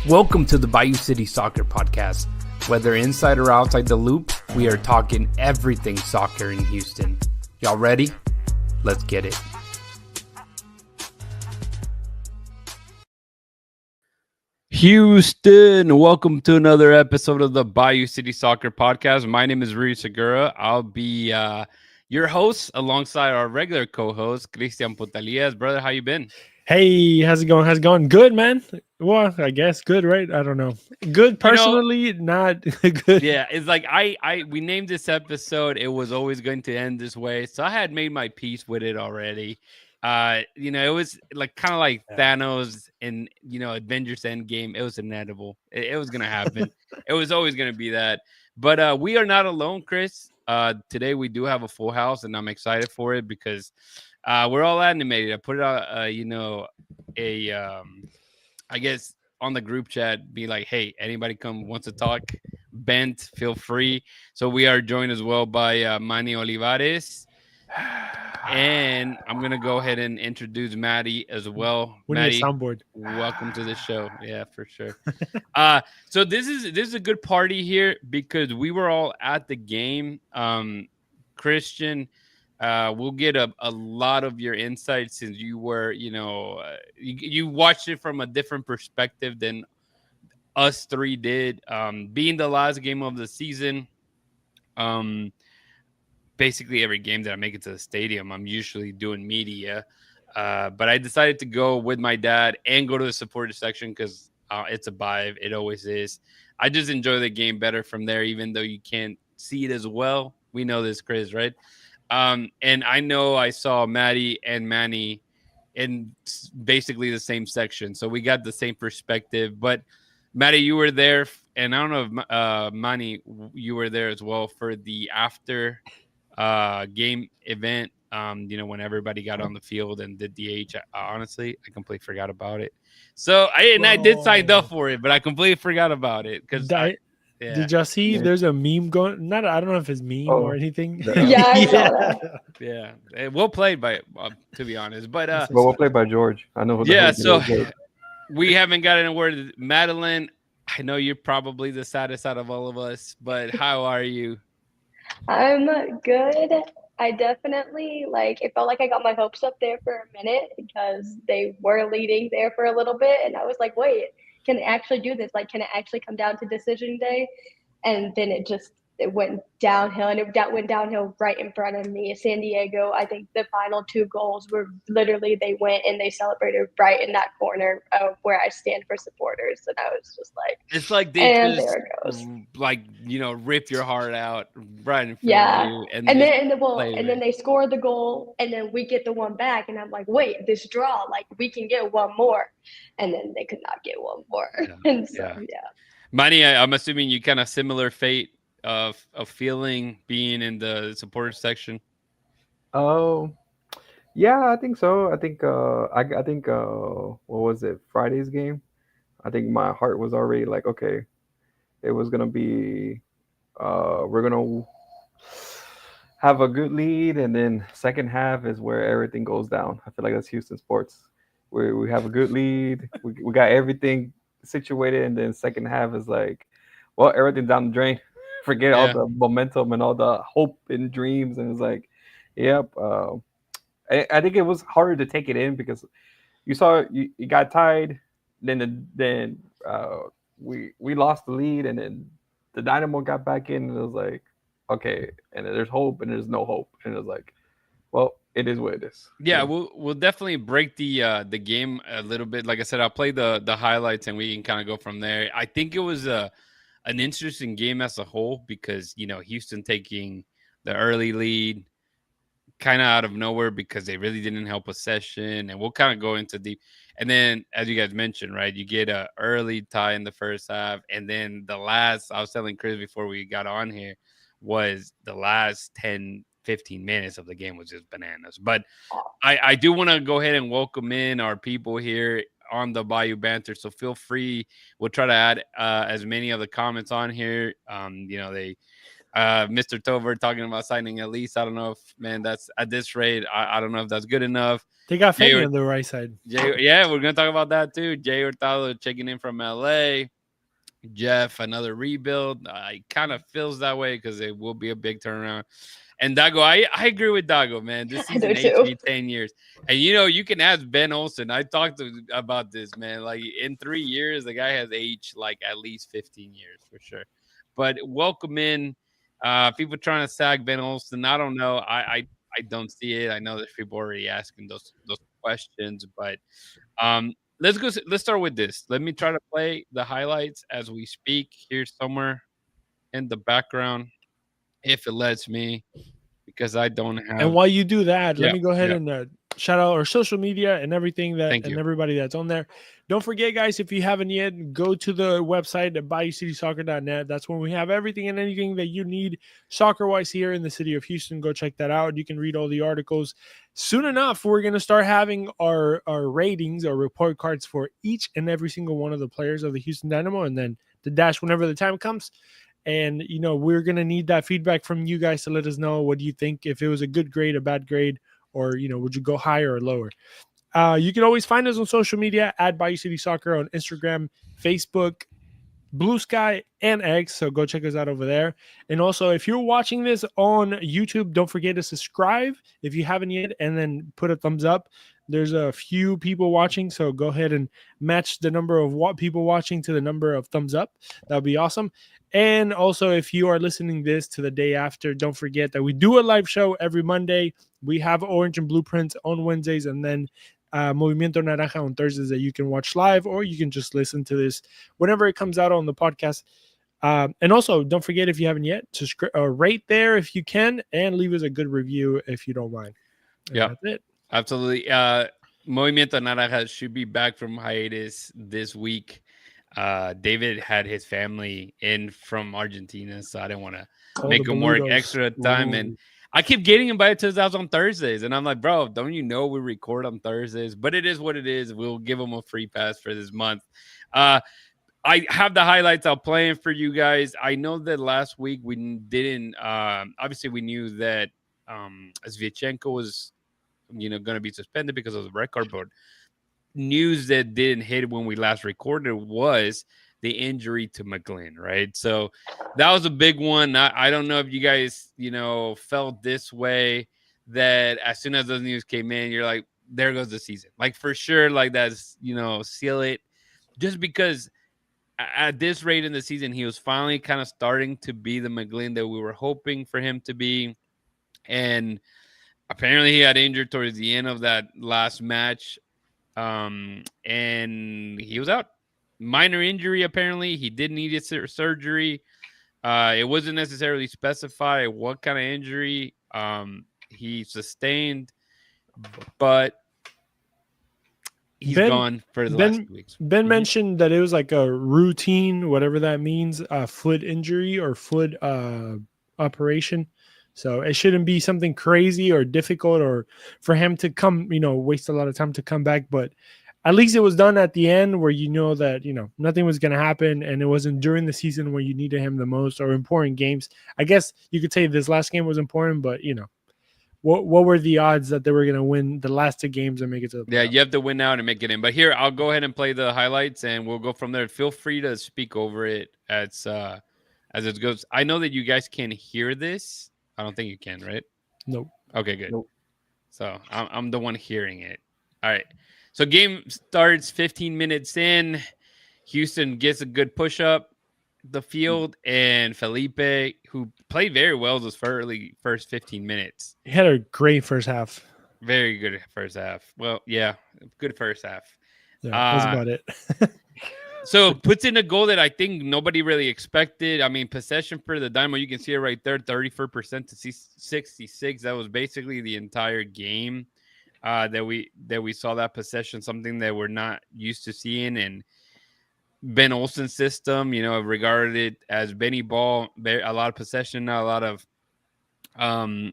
Welcome to the Bayou City Soccer Podcast. Whether inside or outside the loop, we are talking everything soccer in Houston. Y'all ready? Let's get it. Houston, welcome to another episode of the Bayou City Soccer Podcast. My name is Rudy Segura. I'll be your host alongside our regular co-host, Cristian Putalias. Brother, how you been? Hey, how's it going? How's it going? Good, man. Well, I guess good, right? I don't know. Good personally, not good. Yeah, it's like we named this episode. It was always going to end this way, so I had made my peace with it already. It was like kind of like Thanos in Avengers Endgame. It was inevitable. It was gonna happen. It was always gonna be that. But we are not alone, Chris. Today we do have a full house, and I'm excited for it because we're all animated. I put it out, I guess on the group chat, be like, hey, anybody wants to talk? Bent, feel free. So we are joined as well by Manny Olivares. And I'm going to go ahead and introduce Maddie as well. We need a soundboard. Welcome to the show. Yeah, for sure. So this is a good party here because we were all at the game. Christian, we'll get a lot of your insights since you were, you watched it from a different perspective than us three did. Being the last game of the season, basically every game that I make it to the stadium, I'm usually doing media. But I decided to go with my dad and go to the supporter section because it's a vibe. It always is. I just enjoy the game better from there, even though you can't see it as well. We know this, Chris, right? And I know I saw Maddie and Manny in basically the same section. So we got the same perspective. But Maddie, you were there. And I don't know if Manny, you were there as well for the after game event. When everybody got on the field and did DH. Honestly, I completely forgot about it. So I did sign up for it, but I completely forgot about it because yeah. Did y'all see? There's a meme going. I don't know if it's meme or anything. Yeah, I saw that. Yeah, well played by, to be honest, but well played by George. I know. So we haven't gotten a word. Madelyn, I know you're probably the saddest out of all of us, but how are you? I'm good. I definitely it felt like I got my hopes up there for a minute because they were leading there for a little bit, and I was like, wait, can it actually do this? Can it actually come down to decision day? And then it went downhill, and it went downhill right in front of me. San Diego, I think the final two goals were literally, they went and they celebrated right in that corner of where I stand for supporters. And I was just like, it's like they just rip your heart out right in front of you. And then they score the goal, and then we get the one back, and I'm like, wait, this draw, we can get one more. And then they could not get one more. Yeah. And so, yeah. Manny, I'm assuming you kind of similar fate of feeling being in the supporter section. Oh, yeah, I think so. I think I think what was it, Friday's game? I think my heart was already like, okay, it was gonna be we're gonna have a good lead, and then second half is where everything goes down. I feel like that's Houston sports, where we have a good lead, we got everything situated, and then second half is like, well, everything down the drain. Forget all the momentum and all the hope and dreams, and it's like, yep. I think it was harder to take it in because you saw you got tied, then we lost the lead, and then the Dynamo got back in, and it was like, okay, and there's hope and there's no hope, and it was like, well, it is what it is. Yeah, we'll definitely break the game a little bit. Like I said, I'll play the highlights and we can kind of go from there. I think it was an interesting game as a whole because, Houston taking the early lead kind of out of nowhere because they really didn't help possession, and we'll kind of go into deep. And then, as you guys mentioned, right, you get an early tie in the first half, and then the last, I was telling Chris before we got on here, was the last 10, 15 minutes of the game was just bananas. But I do want to go ahead and welcome in our people here on the Bayou Banter, so feel free. We'll try to add as many of the comments on here. Mr. Tover talking about signing at least. I don't know if, man, that's at this rate. I don't know if that's good enough. They got Jay, Fenny on the right side. yeah, we're gonna talk about that too. Jay Hurtado checking in from LA. Jeff, another rebuild. It kind of feels that way because it will be a big turnaround. And Dago, I agree with Dago, man. This I do season too. aged 10 years. And, you can ask Ben Olsen. I talked about this, man. Like, in 3 years, the guy has aged, like, at least 15 years for sure. But welcome in. People trying to sag Ben Olsen. I don't know. I don't see it. I know there's people already asking those questions. But let's go. Let's start with this. Let me try to play the highlights as we speak. Here's somewhere in the background, if it lets me, because I don't have. And while you do that, Yeah, let me go ahead yeah. and shout out our social media and everything Thank and you. everybody that's on there. Don't forget, guys, if you haven't yet, go to the website at BayouCitySoccer.net. That's when we have everything and anything that you need soccer-wise here in the city of Houston. Go check that out. You can read all the articles. Soon enough, we're going to start having our ratings, our report cards for each and every single one of the players of the Houston Dynamo, and then the dash whenever the time comes. And, we're going to need that feedback from you guys to let us know what do you think, if it was a good grade, a bad grade, or, would you go higher or lower? You can always find us on social media at Bayou City Soccer on Instagram, Facebook, Blue Sky, and X. So go check us out over there. And also, if you're watching this on YouTube, don't forget to subscribe if you haven't yet, and then put a thumbs up. There's a few people watching, so go ahead and match the number of people watching to the number of thumbs up. That would be awesome. And also, if you are listening this to the day after, don't forget that we do a live show every Monday. We have Orange and Blueprints on Wednesdays, and then Movimiento Naranja on Thursdays that you can watch live, or you can just listen to this whenever it comes out on the podcast. And also, don't forget, if you haven't yet, to rate there if you can, and leave us a good review if you don't mind. Yeah, that's it. Absolutely. Movimiento Naranja should be back from hiatus this week. David had his family in from Argentina, so I didn't want to make him work extra time. Ooh. And I keep getting invited to his house on Thursdays, and I'm like, bro, don't you know we record on Thursdays? But it is what it is. We'll give him a free pass for this month. I have the highlights I'll play in for you guys. I know that last week we didn't. Obviously, we knew that Sviatchenko was, going to be suspended because of the red card, but news that didn't hit when we last recorded was the injury to McGlynn, right? So that was a big one. I don't know if you guys, felt this way, that as soon as those news came in, you're like, there goes the season. Like, for sure, like, that's, seal it. Just because at this rate in the season, he was finally kind of starting to be the McGlynn that we were hoping for him to be. And apparently he got injured towards the end of that last match. And he was out. Minor injury, apparently. He did need a surgery. It wasn't necessarily specified what kind of injury he sustained, but he's gone for the last 2 weeks. Ben mentioned that it was like a routine, whatever that means, foot injury or foot operation. So it shouldn't be something crazy or difficult, or for him to come, waste a lot of time to come back. But at least it was done at the end where that, nothing was going to happen, and it wasn't during the season where you needed him the most or important games. I guess you could say this last game was important, but, what were the odds that they were going to win the last 2 games and make it to the playoffs? Yeah, you have to win out and make it in. But here, I'll go ahead and play the highlights, and we'll go from there. Feel free to speak over it as it goes. I know that you guys can hear this. I don't think you can, right? Nope. Okay, good. Nope. So I'm the one hearing it. All right. So game starts 15 minutes in. Houston gets a good push up the field, and Felipe, who played very well those first 15 minutes. He had a great first half. Very good first half. Well, yeah, good first half. Yeah, that's about it. So puts in a goal that I think nobody really expected. I mean, possession for the Dynamo, you can see it right there, 34% to 66. That was basically the entire game that we saw that possession, something that we're not used to seeing. And Ben Olsen's system, regarded it as Benny ball, a lot of possession, not a lot of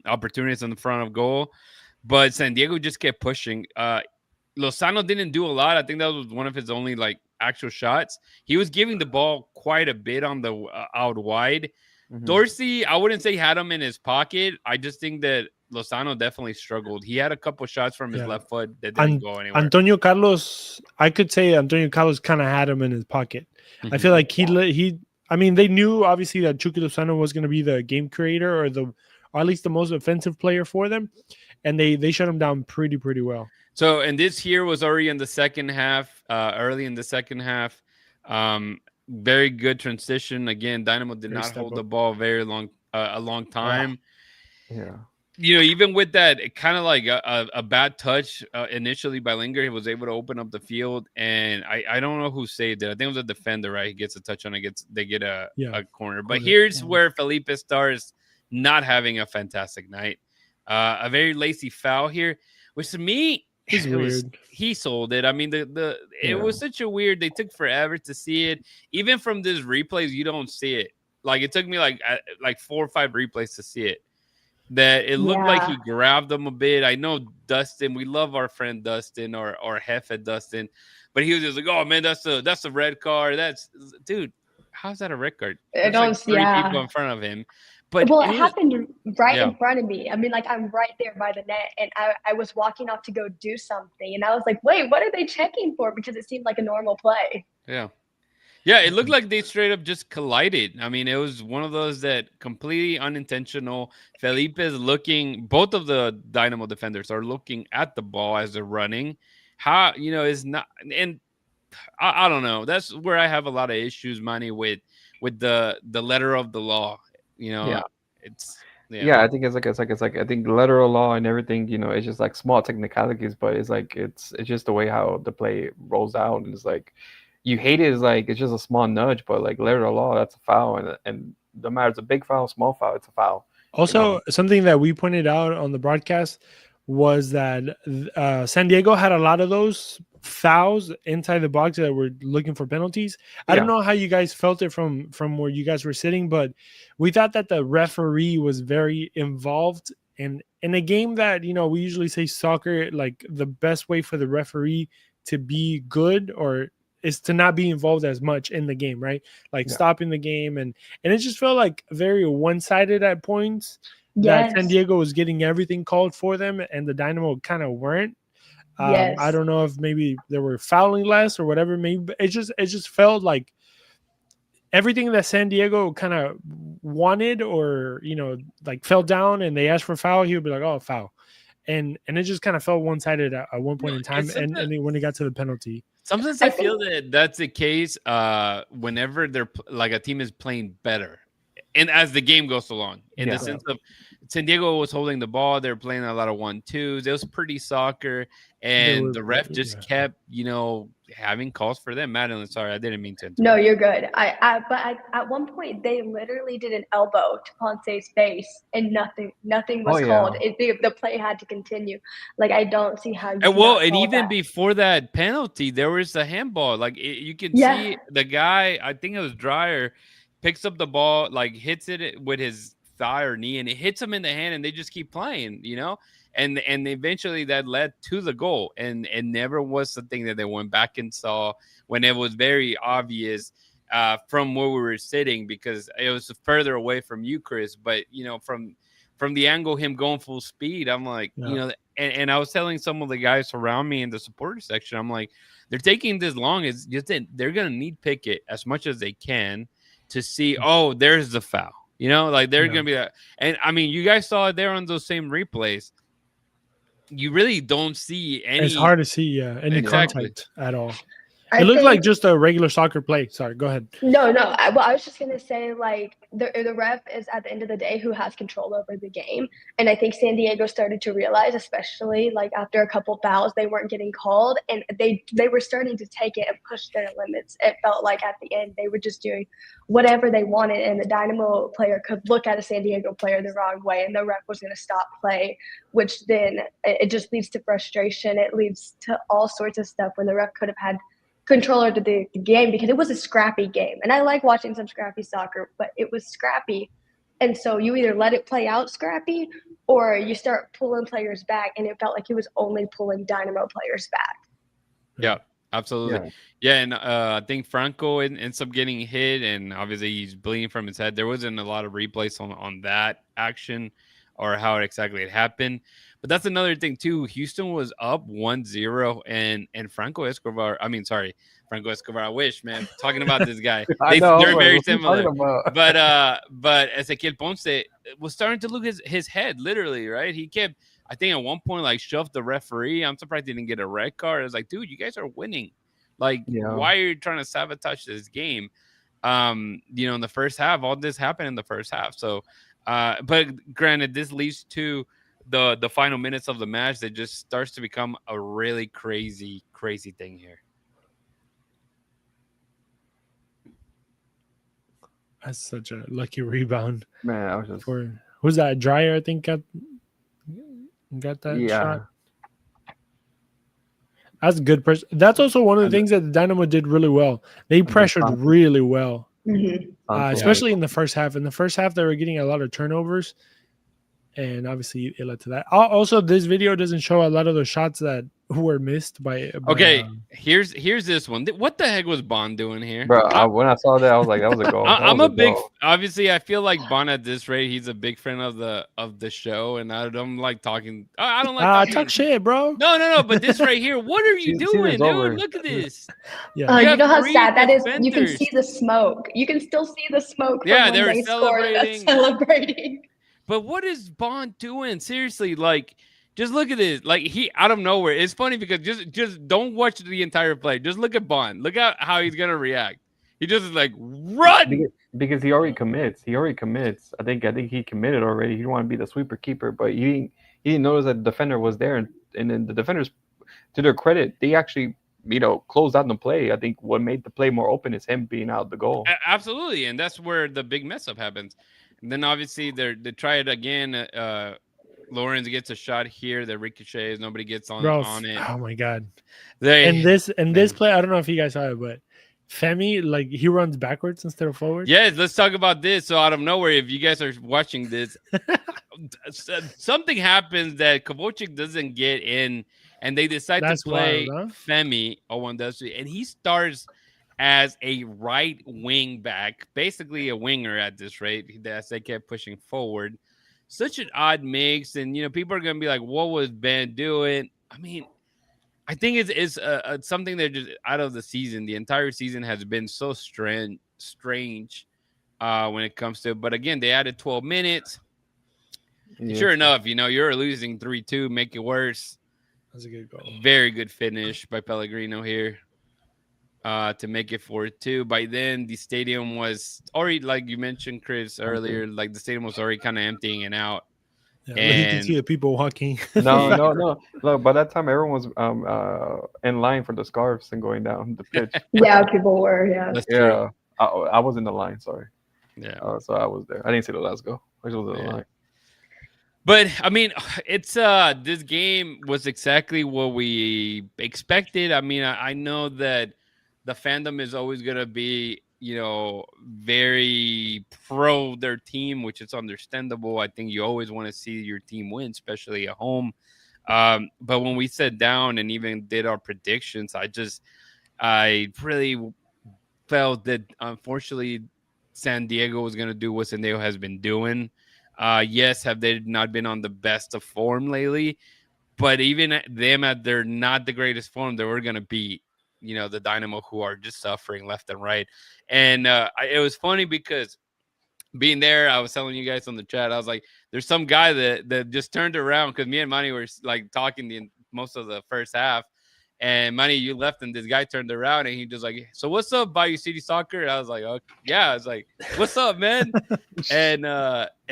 opportunities in the front of goal. But San Diego just kept pushing. Lozano didn't do a lot. I think that was one of his only actual shots. He was giving the ball quite a bit on the out wide, Dorsey, I wouldn't say had him in his pocket. I just think that Lozano definitely struggled. He had a couple shots from his left foot that didn't go anywhere. Antonio Carlos, I could say Antonio Carlos kind of had him in his pocket. I feel like I mean, they knew obviously that Chucky Lozano was going to be the game creator or at least the most offensive player for them, and they shut him down pretty well. So, and this here was already in the second half, early in the second half. Very good transition. Again, Dynamo did not hold the ball a long time. Yeah. You know, even with that, it kind of like a bad touch initially by Linger, he was able to open up the field, and I don't know who saved it. I think it was a defender, right? He gets a touch on it, they get a corner. But here's where Felipe starts not having a fantastic night. A very lazy foul here, which to me, he sold it. I mean, it was such a weird. They took forever to see it. Even from this replays, you don't see it. Like it took me like 4 or 5 replays to see it. That it looked like he grabbed him a bit. I know Dustin. We love our friend Dustin or Hefe Dustin, but he was just like, "Oh man, that's a red card. Dude, how's that a red card?" There's like 3 people in front of him. But it happened right in front of me. I mean, like I'm right there by the net, and I was walking off to go do something, and I was like, "Wait, what are they checking for?" Because it seemed like a normal play. Yeah, it looked like they straight up just collided. I mean, it was one of those that completely unintentional. Felipe is looking, both of the Dynamo defenders are looking at the ball as they're running. How, is not, and I don't know. That's where I have a lot of issues, Manny, with the letter of the law. It's. Yeah, I think it's like I think lateral law and everything, it's just like small technicalities, but it's like it's just the way how the play rolls out, and it's like you hate it, is like it's just a small nudge, but like lateral law, that's a foul, and no matter it's a big foul, small foul, it's a foul. Also, something that we pointed out on the broadcast was that San Diego had a lot of those fouls inside the box that were looking for penalties. I don't know how you guys felt it from where you guys were sitting, but we thought that the referee was very involved in a game that, we usually say soccer, like the best way for the referee to be good or is to not be involved as much in the game, right? Like stopping the game. And it just felt like very one-sided at points. That San Diego was getting everything called for them and the Dynamo kind of weren't. I don't know if maybe they were fouling less or whatever. Maybe it just felt like everything that San Diego kind of wanted or, like fell down and they asked for foul, he would be like, oh, foul. And it just kind of felt one-sided at one point in time. And when it got to the penalty. Sometimes I feel that that's the case whenever they're like a team is playing better. And as the game goes along, in the sense of San Diego was holding the ball, they were playing a lot of 1-2s. It was pretty soccer, and the ref just kept, having calls for them. Madelyn, sorry, I didn't mean to. No, you're good. But at one point they literally did an elbow to Ponce's face, and nothing was called. The play had to continue. Like I don't see how. And even before that penalty, there was a handball. Like you can see the guy. I think it was Dreyer. Picks up the ball, like hits it with his thigh or knee, and it hits him in the hand, and they just keep playing, and eventually that led to the goal, and it never was the thing that they went back and saw when it was very obvious from where we were sitting, because it was further away from you, Chris, but from the angle, him going full speed, I'm like, and I was telling some of the guys around me in the supporter section, I'm like, they're taking this long, it's just that they're gonna need Pickett as much as they can to see, oh, there's the foul. Like they're going to be that. And I mean, you guys saw it there on those same replays. You really don't see any. It's hard to see, any contact at all. It looked like just a regular soccer play. Sorry, go ahead. No. I was just going to say, like, the ref is, at the end of the day, who has control over the game. And I think San Diego started to realize, especially, like, after a couple fouls, they weren't getting called. And they were starting to take it and push their limits. It felt like at the end, they were just doing whatever they wanted. And the Dynamo player could look at a San Diego player the wrong way, and the ref was going to stop play, which then it just leads to frustration. It leads to all sorts of stuff when the ref could have had controller to the game, because it was a scrappy game, and I like watching some scrappy soccer, but it was scrappy, and so you either let it play out scrappy or you start pulling players back, and it felt like he was only pulling Dynamo players back. Absolutely. Yeah, and I think Franco ends up getting hit, and obviously he's bleeding from his head. There wasn't a lot of replays on that action or how exactly it happened. But that's another thing too. Houston was up 1-0, and Franco Escobar. I mean, sorry, Franco Escobar. I wish, man. Talking about this guy, I know. they're Like, very what you similar. talking about? But Ezequiel Ponce was starting to lose his head, literally. Right, he kept. I think at one point like shoved the referee. I'm surprised he didn't get a red card. It's like, dude, you guys are winning. Like, why are you trying to sabotage this game? In the first half, all this happened in the first half. So, but granted, this leads to the final minutes of the match that just starts to become a really crazy thing here. That's such a lucky rebound. Man, I was just who's that? Dreyer, I think got that shot. That's a good person. That's also one of the things that the Dynamo did really well. They pressured really well, especially in the first half. In the first half, they were getting a lot of turnovers, and obviously it led to that. Also, this video doesn't show a lot of the shots that were missed by okay, here's this one. What the heck was Bond doing here? Bro, when I saw that, I was like, that was a goal. I'm a big obviously I feel like Bond at this rate, he's a big fan of the show, and I don't like talking. I don't like talk shit, bro. No, but this right here, what are you doing, dude? Look at this. Yeah. You know how sad that is? You can see the smoke. You can still see the smoke. Yeah, they were celebrating. But what is Bond doing? Seriously, like, just look at this. Like, he out of nowhere. It's funny because just don't watch the entire play. Just look at Bond. Look at how he's gonna react. He just is like, run, because he already commits. I think he committed already. He didn't want to be the sweeper keeper, but he didn't notice that the defender was there, and then the defenders, to their credit, they actually closed out the play. I think what made the play more open is him being out the goal. Absolutely, and that's where the big mess up happens. And then obviously they try it again. Lawrence gets a shot here that ricochets. Nobody gets on it. Oh my god! This play, I don't know if you guys saw it, but Femi, like, he runs backwards instead of forward. Yes, let's talk about this. So out of nowhere, if you guys are watching this, something happens that Kovalchuk doesn't get in, and they decide to play Femi Owandasi, and he starts as a right wing back, basically a winger at this rate, as they kept pushing forward. Such an odd mix, and people are gonna be like, "What was Ben doing?" I mean, I think it's something that just out of the season. The entire season has been so strange when it comes to it. But again, they added 12 minutes. Yeah. Sure enough, you're losing 3-2, make it worse. That's a good goal. Very good finish by Pellegrino here. To make it 4-2. By then, the stadium was already, like you mentioned, Chris, earlier, like the stadium was already kind of emptying and out. Yeah, and you can see the people walking. No. Look, by that time, everyone was in line for the scarves and going down the pitch. Yeah, people were. Yeah. That's true. I was in the line. Sorry. Yeah. So I was there. I didn't see the last goal. I was in the line. But I mean, it's this game was exactly what we expected. I mean, I know that the fandom is always going to be, very pro their team, which is understandable. I think you always want to see your team win, especially at home. But when we sat down and even did our predictions, I really felt that, unfortunately, San Diego was going to do what San Diego has been doing. Yes, have they not been on the best of form lately? But even them at their not the greatest form, they were going to beat the Dynamo, who are just suffering left and right. And it was funny because being there, I was telling you guys on the chat, I was like, there's some guy that just turned around because me and Manny were like talking most of the first half. And Manny, you left, and this guy turned around and he just like, "So what's up, Bayou City Soccer?" And I was like, "Oh yeah." I was like, "What's up, man?" and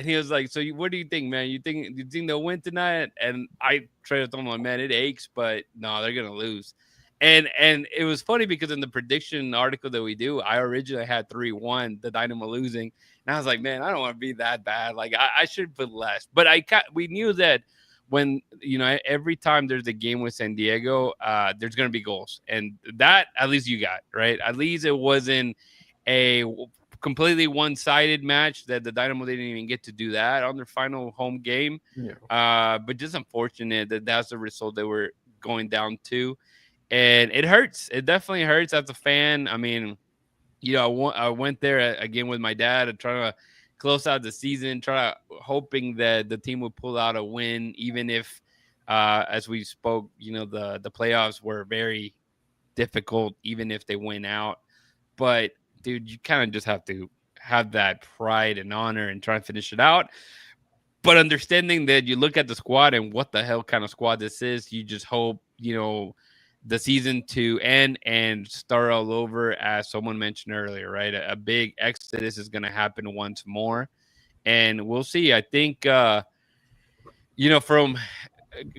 he was like, "So what do you think, man? You think they'll win tonight?" And I tried to tell him, like, "Man, it aches, but no, they're gonna lose." And it was funny because in the prediction article that we do, I originally had 3-1, the Dynamo losing, and I was like, "Man, I don't want to be that bad. Like, I should put less." But we knew that when every time there's a game with San Diego, there's gonna be goals, and that at least you got right. At least it wasn't a completely one-sided match that the Dynamo didn't even get to do that on their final home game. Yeah. But just unfortunate that that's the result they were going down to. and it hurts. It definitely hurts as a fan. I mean, I went there again with my dad and trying to close out the season, hoping that the team would pull out a win, even if, as we spoke, the playoffs were very difficult, even if they went out. But dude, you kind of just have to have that pride and honor and try and finish it out. But understanding that you look at the squad and what the hell kind of squad this is, you just hope, the season to end and start all over, as someone mentioned earlier, right? A big exodus is going to happen once more. And we'll see. I think, from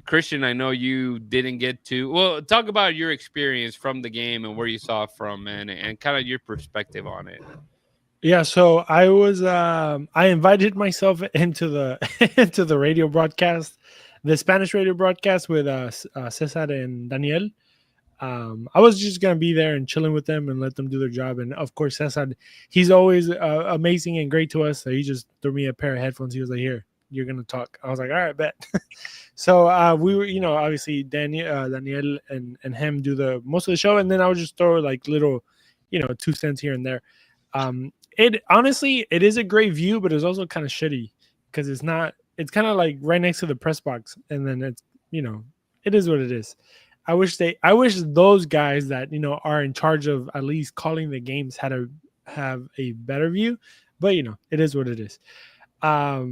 Christian, I know you didn't get to, well, talk about your experience from the game and where you saw it from, and kind of your perspective on it. Yeah, so I was I invited myself into the into the radio broadcast, the Spanish radio broadcast with Cesar and Daniel. I was just gonna be there and chilling with them and let them do their job. And of course, Cesar, he's always amazing and great to us. So he just threw me a pair of headphones. He was like, "Here, you're gonna talk." I was like, "All right, bet." So we were, obviously Daniel and him do the most of the show, and then I would just throw like little, 2 cents here and there. It honestly, it is a great view, but it's also kind of shitty because it's not. It's kind of like right next to the press box, and then it's it is what it is. I wish those guys that are in charge of at least calling the games had to have a better view, but it is what it is. But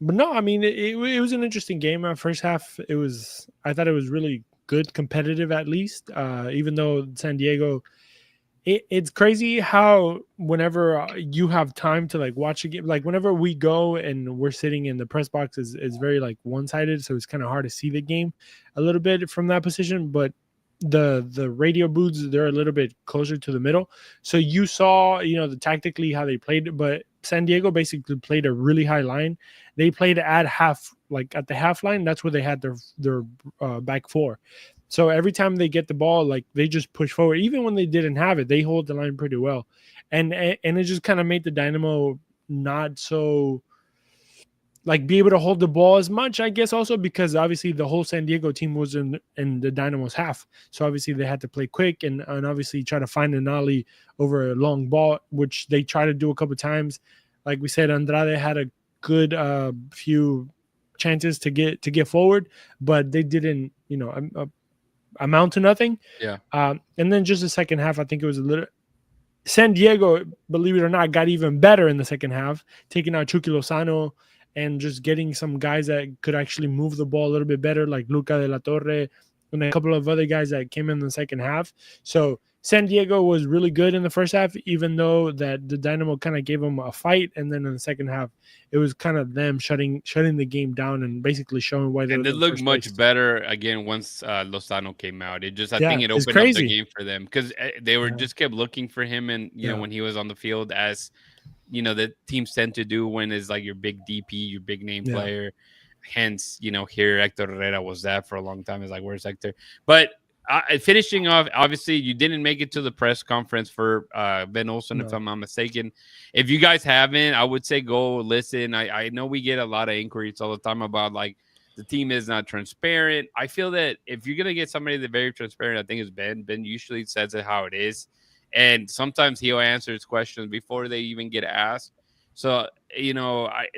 no, I mean it was an interesting game. First half, I thought it was really good, competitive at least. Even though San Diego. It's crazy how whenever you have time to like watch a game, like whenever we go and we're sitting in the press box is very like one-sided, so it's kind of hard to see the game a little bit from that position. But the radio booths, they're a little bit closer to the middle, so you saw the tactically how they played. But San Diego basically played a really high line. They played at half, like at the half line. That's where they had their back four. So every time they get the ball, like they just push forward. Even when they didn't have it, they hold the line pretty well, and it just kind of made the Dynamo not so like be able to hold the ball as much. I guess also because obviously the whole San Diego team was in the Dynamo's half, so obviously they had to play quick and obviously try to find an alley over a long ball, which they tried to do a couple of times. Like we said, Andrade had a good few chances to get forward, but they didn't, amount to nothing. Yeah. And then just the second half, I think it was a little. San Diego, believe it or not, got even better in the second half, taking out Chucky Lozano and just getting some guys that could actually move the ball a little bit better, like Luca de la Torre and a couple of other guys that came in the second half. So San Diego was really good in the first half, even though that the Dynamo kind of gave them a fight. And then in the second half, it was kind of them shutting the game down and basically showing why they looked much better again once Lozano came out. I think it opened up the game for them because they were just kept looking for him, and when he was on the field, as the teams tend to do when it's like your big DP, your big name player. Hence, here Hector Herrera was that for a long time. It's like, where's Hector? But finishing off, obviously, you didn't make it to the press conference for Ben Olsen, if I'm not mistaken. If you guys haven't, I would say go listen. I know we get a lot of inquiries all the time about like the team is not transparent. I feel that if you're gonna get somebody that's very transparent, I think it's Ben. Ben usually says it how it is, and sometimes he'll answer his questions before they even get asked. So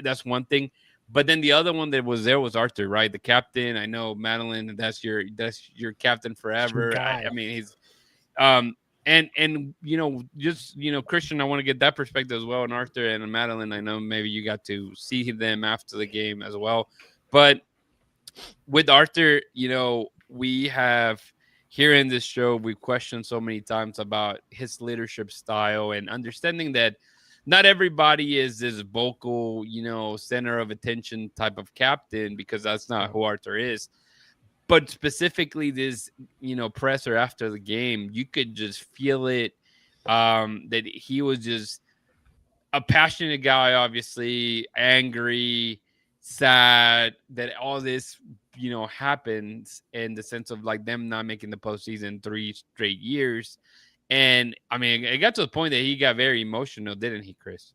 that's one thing. But then the other one that was there was Arthur, right? The captain. I know Madelyn, that's your captain forever. I mean, he's and Christian, I want to get that perspective as well. And Arthur and Madelyn, I know maybe you got to see them after the game as well. But with Arthur, we have here in this show, we've questioned so many times about his leadership style and understanding that not everybody is this vocal, center of attention type of captain, because that's not who Arthur is. But specifically this, presser after the game, you could just feel it, that he was just a passionate guy, obviously angry, sad that all this, happens in the sense of like them not making the postseason 3 straight years. And I mean, it got to the point that he got very emotional, didn't he, Chris?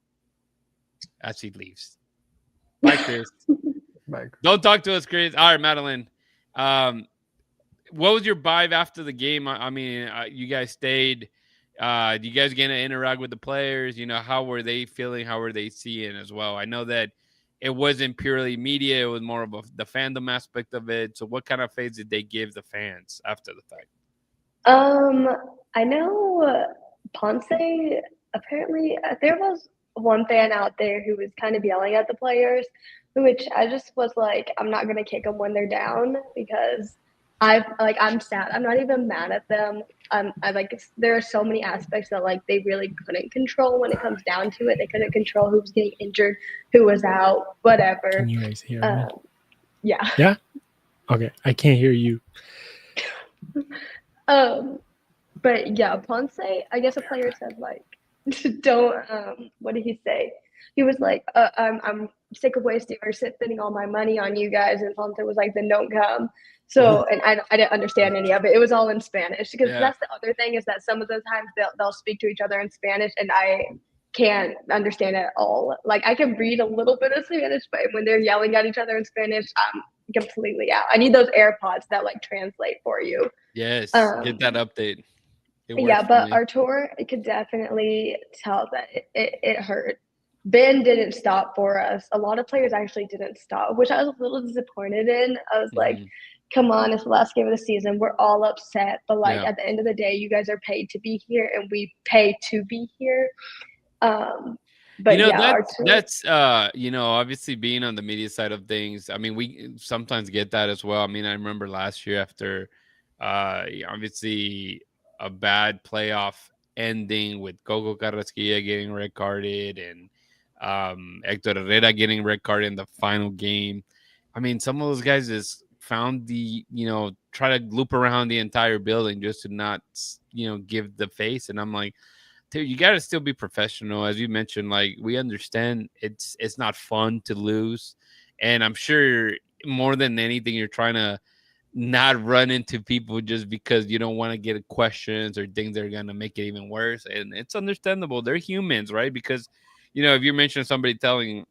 As he leaves. Bye, Chris. Bye. Don't talk to us, Chris. All right, Madelyn. what was your vibe after the game? I mean, you guys stayed. You guys get to interact with the players? How were they feeling? How were they seeing as well? I know that it wasn't purely media; it was more of the fandom aspect of it. So, what kind of phase did they give the fans after the fact? I know Ponce, apparently there was one fan out there who was kind of yelling at the players, which I just was like, I'm not gonna kick them when they're down because I'm sad. I'm not even mad at them. I like there are so many aspects that like they really couldn't control when it comes down to it. They couldn't control who was getting injured, who was out, whatever. Can you guys hear me? Yeah. Yeah. Okay, I can't hear you. But yeah, Ponce, I guess a player said like, don't. What did he say? He was like, I'm sick of wasting or spending all my money on you guys, and Ponce was like, then don't come. So, and I didn't understand any of it. It was all in Spanish because that's the other thing is that some of the times they'll speak to each other in Spanish, and I can't understand it at all. Like I can read a little bit of Spanish, but when they're yelling at each other in Spanish, I'm completely out. I need those AirPods that like translate for you. Yes, get that update. Yeah, but Artur, I could definitely tell that it hurt. Ben didn't stop for us. A lot of players actually didn't stop, which I was a little disappointed in. I was like, come on, it's the last game of the season. We're all upset. But like at the end of the day, you guys are paid to be here and we pay to be here. But that's obviously being on the media side of things. I mean, we sometimes get that as well. I mean, I remember last year after obviously a bad playoff ending with Coco Carrasquilla getting red carded and Hector Herrera getting red carded in the final game. I mean, some of those guys just found try to loop around the entire building just to not, give the face. And I'm like, dude, you got to still be professional. As you mentioned, like we understand it's not fun to lose. And I'm sure more than anything, you're trying to not run into people just because you don't want to get questions or things that are going to make it even worse. And it's understandable. They're humans, right? Because, if you mention somebody telling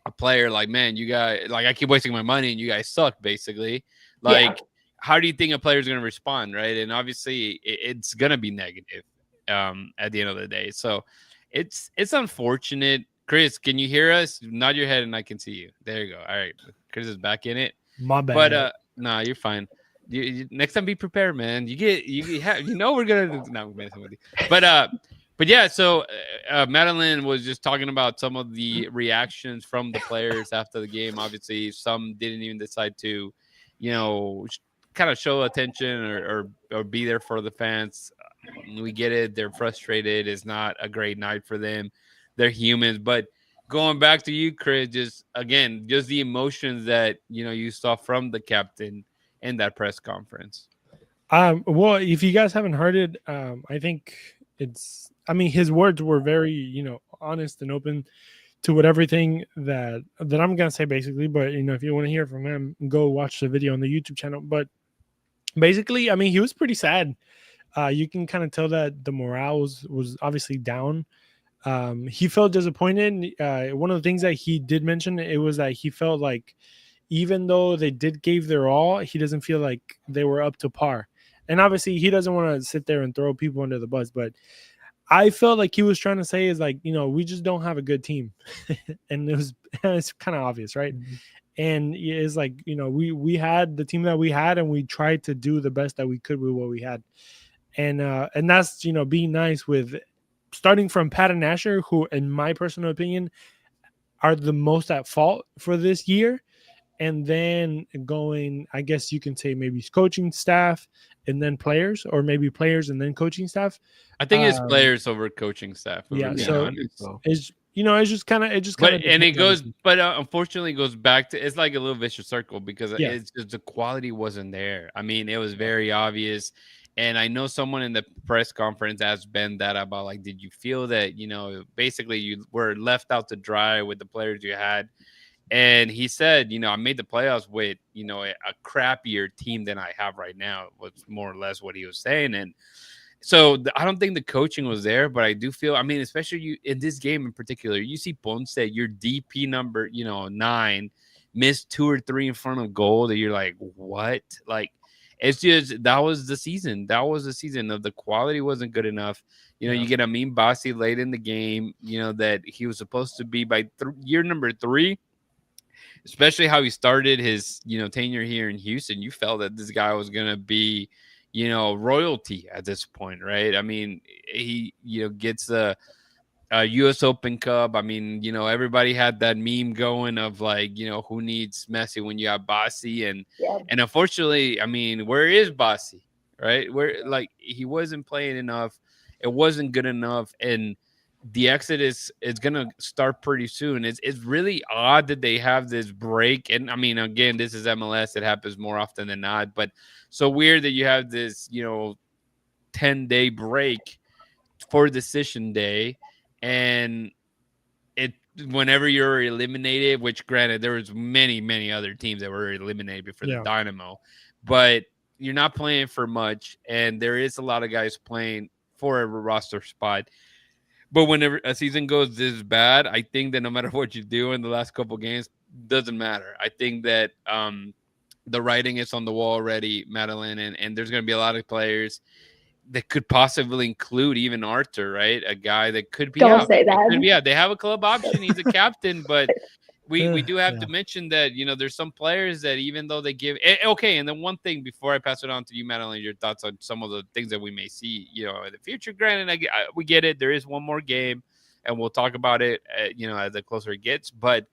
a player like, man, you guys, like, I keep wasting my money and you guys suck, basically. Like, how do you think a player is going to respond, right? And obviously it's going to be negative at the end of the day. So it's unfortunate. Chris, can you hear us? Nod your head and I can see you. There you go. All right. Chris is back in it. My bad. But nah, you're fine. You next time be prepared, man. We're gonna no messing with you. But yeah, so Madelyn was just talking about some of the reactions from the players after the game. Obviously, some didn't even decide to, kind of show attention or be there for the fans. We get it. They're frustrated. It's not a great night for them. They're humans. But going back to you, Chris, just the emotions that, you saw from the captain in that press conference. Well, if you guys haven't heard it, I think his words were very, honest and open to everything that I'm gonna say basically. But if you want to hear from him, go watch the video on the YouTube channel. But basically, he was pretty sad. You can kind of tell that the morale was obviously down. He felt disappointed. One of the things that he did mention, it was that he felt like even though they did give their all, he doesn't feel like they were up to par. And obviously he doesn't want to sit there and throw people under the bus, but I felt like he was trying to say is like, we just don't have a good team. And it's kind of obvious, right? Mm-hmm. And it's like, we had the team that we had and we tried to do the best that we could with what we had. And that's, being nice with starting from Pat and Asher, who in my personal opinion are the most at fault for this year. And then going, I guess you can say maybe coaching staff and then players, or maybe players and then coaching staff. I think it's players over coaching staff. Yeah, so it's just kind of but unfortunately it goes back to, it's like a little vicious circle because it's just the quality wasn't there. I mean, it was very obvious. And I know someone in the press conference asked Ben that about like, did you feel that, basically you were left out to dry with the players you had? And he said, I made the playoffs with, a crappier team than I have right now, was more or less what he was saying. And so I don't think the coaching was there, but I do feel, especially you in this game in particular, you see Ponce, your DP number, 9, missed 2 or 3 in front of goal that you're like, what? Like, it's just that was the season. That was the season of the quality wasn't good enough. You get Amin Bassi late in the game. That he was supposed to be by year number 3. Especially how he started his, tenure here in Houston. You felt that this guy was going to be, royalty at this point, right? I mean, he, gets the U.S. Open Cup. I mean, everybody had that meme going of like, who needs Messi when you have Bassi? And unfortunately, I mean, where is Bassi, right? Where, like, he wasn't playing enough. It wasn't good enough. And the exodus is going to start pretty soon. It's really odd that they have this break. And I mean, again, this is MLS. It happens more often than not. But so weird that you have this, 10-day break for decision day. And whenever you're eliminated, which granted, there was many other teams that were eliminated before the Dynamo. But you're not playing for much. And there is a lot of guys playing for a roster spot. But whenever a season goes this bad, I think that no matter what you do in the last couple of games, doesn't matter. I think that the writing is on the wall already, Madelyn, and there's going to be a lot of players that could possibly include even Arthur, right? A guy that could be Don't out. say that. They have a club option. He's a captain, but we do have to mention that, there's some players that even though they give okay. And then one thing before I pass it on to you, Madelyn, your thoughts on some of the things that we may see, in the future. Granted, we get it. There is one more game, and we'll talk about it, as the closer it gets. But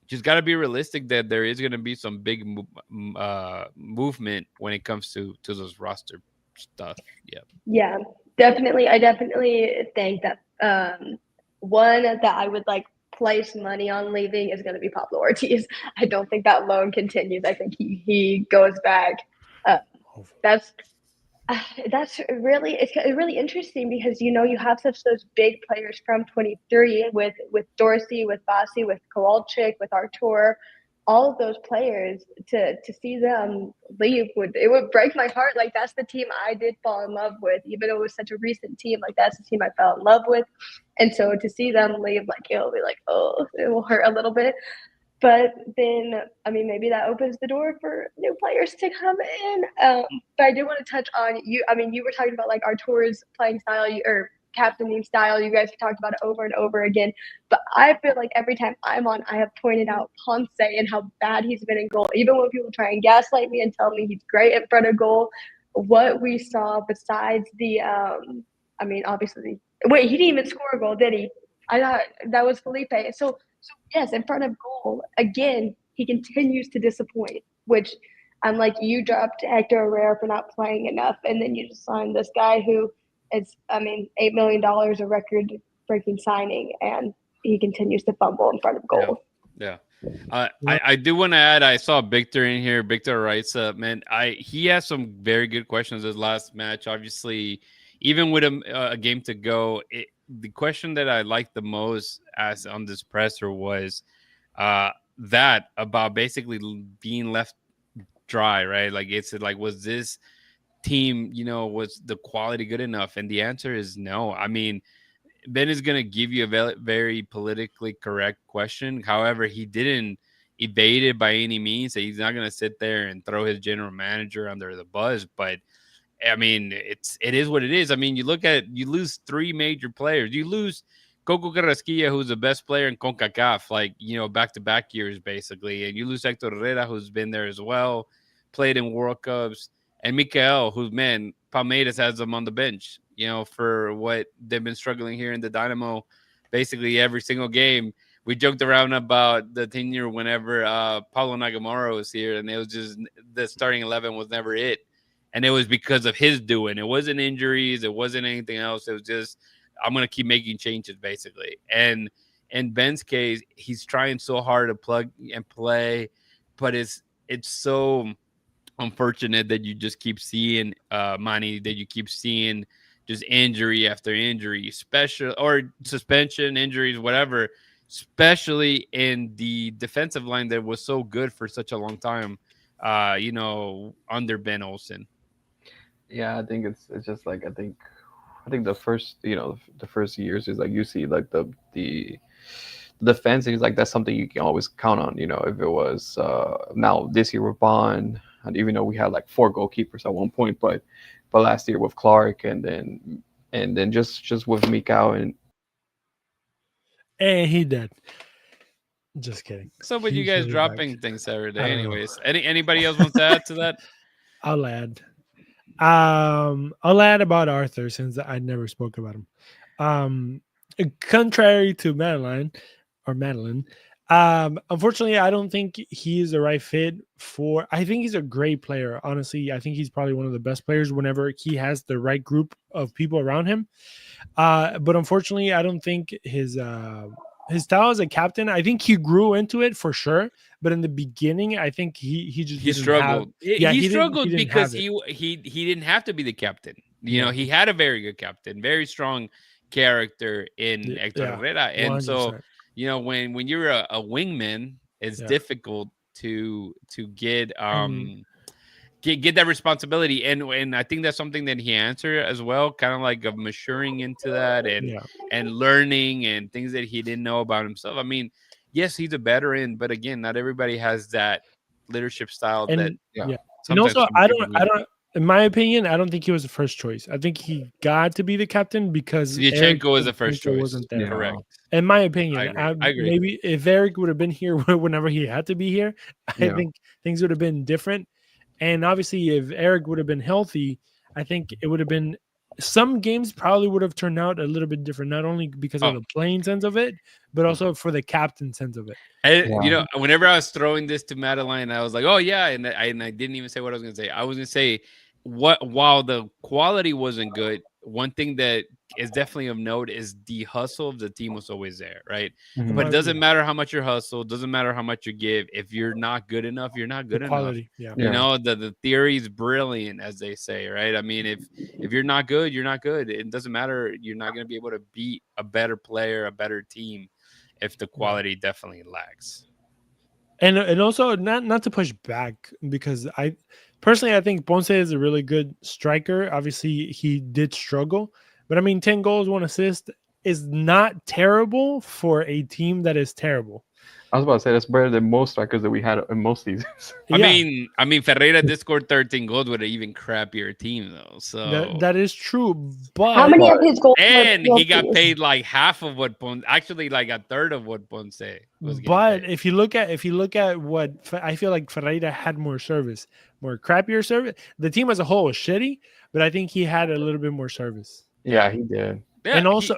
just got to be realistic that there is going to be some big movement when it comes to those roster stuff. Yeah, definitely. I definitely think that one that I would like place money on leaving is going to be Pablo Ortiz. I don't think that loan continues. I think he goes back. That's really, it's really interesting because you have such those big players from 23 with Dorsey, with Bassi, with Kowalczyk, with Artur, all of those players. To see them leave would break my heart. Like, that's the team I did fall in love with, even though it was such a recent team. Like, that's the team I fell in love with, and so to see them leave, like, it'll be like, oh, it will hurt a little bit. But then, I mean, maybe that opens the door for new players to come in. But I do want to touch on you. I mean, you were talking about like Artur's playing style or captaining style. You guys have talked about it over and over again. But I feel like every time I'm on, I have pointed out Ponce and how bad he's been in goal. Even when people try and gaslight me and tell me he's great in front of goal, what we saw besides the, I mean, obviously, wait, he didn't even score a goal, did he? I thought that was Felipe. So yes, in front of goal, again, he continues to disappoint, which I'm like, you dropped Hector Herrera for not playing enough, and then you just signed this guy who is, I mean, $8 million, a record-breaking signing, and he continues to fumble in front of goal. Yeah. I do want to add, I saw Victor in here. Victor writes up, man, he has some very good questions this last match. Obviously, even with a game to go, the question that I liked the most as on this presser was that about basically being left dry, right? Like, it's like, was this team, was the quality good enough? And the answer is no. I mean, Ben is going to give you a very politically correct question. However, he didn't evade it by any means. He's not going to sit there and throw his general manager under the bus, but I mean, it is what it is. I mean, you lose 3 major players. You lose Coco Carrasquilla, who's the best player in CONCACAF, like, back-to-back years, basically. And you lose Hector Herrera, who's been there as well, played in World Cups. And Mikael, who's, man, Palmeiras has them on the bench, for what they've been struggling here in the Dynamo basically every single game. We joked around about the tenure whenever Paulo Nagamoro was here, and it was just the starting 11 was never it. And it was because of his doing. It wasn't injuries. It wasn't anything else. It was just, I'm going to keep making changes, basically. And in Ben's case, he's trying so hard to plug and play, but it's so unfortunate that you just keep seeing, Manny, that you keep seeing just injury after injury, special or suspension, injuries, whatever, especially in the defensive line that was so good for such a long time, under Ben Olsen. Yeah, I think it's just like, I think the first the first years is like, you see like the defense is like, that's something you can always count on. If it was now this year with Bond, even though we had like 4 goalkeepers at one point, but last year with Clark and then just with Mikau And he did. Just kidding. So with you He's guys really dropping back. things every I day, don't know. anyways. Anybody else wants to add to that? I'll add. I'll add about Arthur since I never spoke about him. Contrary to Madeline, unfortunately, I don't think he is the right fit for. I think he's a great player. Honestly, I think he's probably one of the best players whenever he has the right group of people around him. But unfortunately, I don't think his style as a captain. I think he grew into it for sure. But in the beginning, I think he just He didn't struggled. Have, he struggled didn't because have it. he didn't have to be the captain. You know, Yeah. he had a very good captain, very strong character in Hector Yeah, Herrera. And so, 100%. you know, when you're a wingman, it's Yeah. difficult to get And- get that responsibility. And I think that's something that he answered as well, kind of like of maturing into that Yeah. and learning and things that he didn't know about himself. I mean, yes, he's a veteran, but again, not everybody has that leadership style that And Yeah. yeah. And sometimes also, some I people don't. need. In my opinion, I don't think he was the first choice. I think he got to be the captain because Eric Zinchenko was the first Zinchenko choice. wasn't there. Yeah. Correct. In my opinion, I agree. maybe if Eric would have been here whenever he had to be here, I Yeah. think things would have been different. And obviously, if Eric would have been healthy, I think it would have been some games probably would have turned out a little bit different, not only because of Oh. the playing sense of it, but also for the captain sense of it. You know, whenever I was throwing this to Madeline, I was like, "Oh yeah," and I didn't even say what I was going to say. I was going to say while the quality wasn't good, one thing that is definitely of note is the hustle of the team was always there, right? Mhm. But it doesn't Yeah. matter how much you hustle, doesn't matter how much you give. If you're not good enough, you're not The good enough. quality, yeah. You Yeah. know, the theory is brilliant, as they say, right? I mean, if you're not good, you're not good. It doesn't matter. You're not going to be able to beat a better player, a better team, if the quality definitely lacks. And also not to push back, because I personally I think Ponce is a really good striker. Obviously, he did struggle, but I mean, 10 goals, 1 assist is not terrible for a team that is terrible. I was about to say that's better than most strikers that we had in most seasons. I Yeah. mean, Ferreira did score 13 goals with an even crappier team, though. So that is true, but How many of his goals? were and he got penalties? paid like half of what Ponce, actually like a third of what Ponce was getting But paid. if you look at what I feel like Ferreira had more service, more crappier service. The team as a whole was shitty, but I think he had a little bit more service. Yeah, he did. Yeah, and also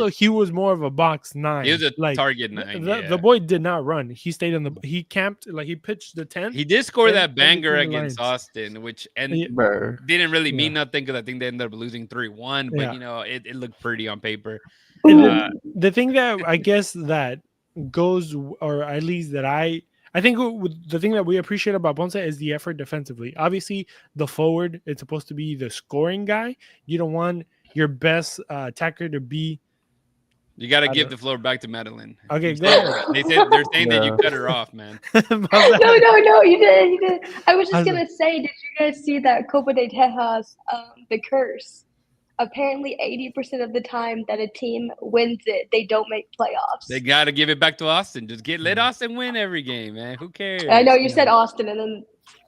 did. he was more of a box 9. He was a like target 9. the boy did not run. He stayed on he camped, like he pitched the 10th. He did score and- that and banger between the against lines. Austin, which Yeah. Bro. didn't really mean Yeah. nothing because I think they ended up losing 3-1. But Yeah. you know, it looked pretty on paper. And the thing that I guess that goes, or at least that I think the thing that we appreciate about Ponce is the effort defensively. Obviously, the forward, it's supposed to be the scoring guy. You don't want your best attacker to be. You got to I give don't- the floor back to Madeline. Okay, You go said- ahead. they're saying that you Yeah. cut her off, man. No, you did. I was just How's gonna say, did you guys see that Copa de Texas, the curse? Apparently, 80% of the time that a team wins it, they don't make playoffs. They got to give it back to Austin. Just let Austin win every game, man. Who cares? I know you said Austin and then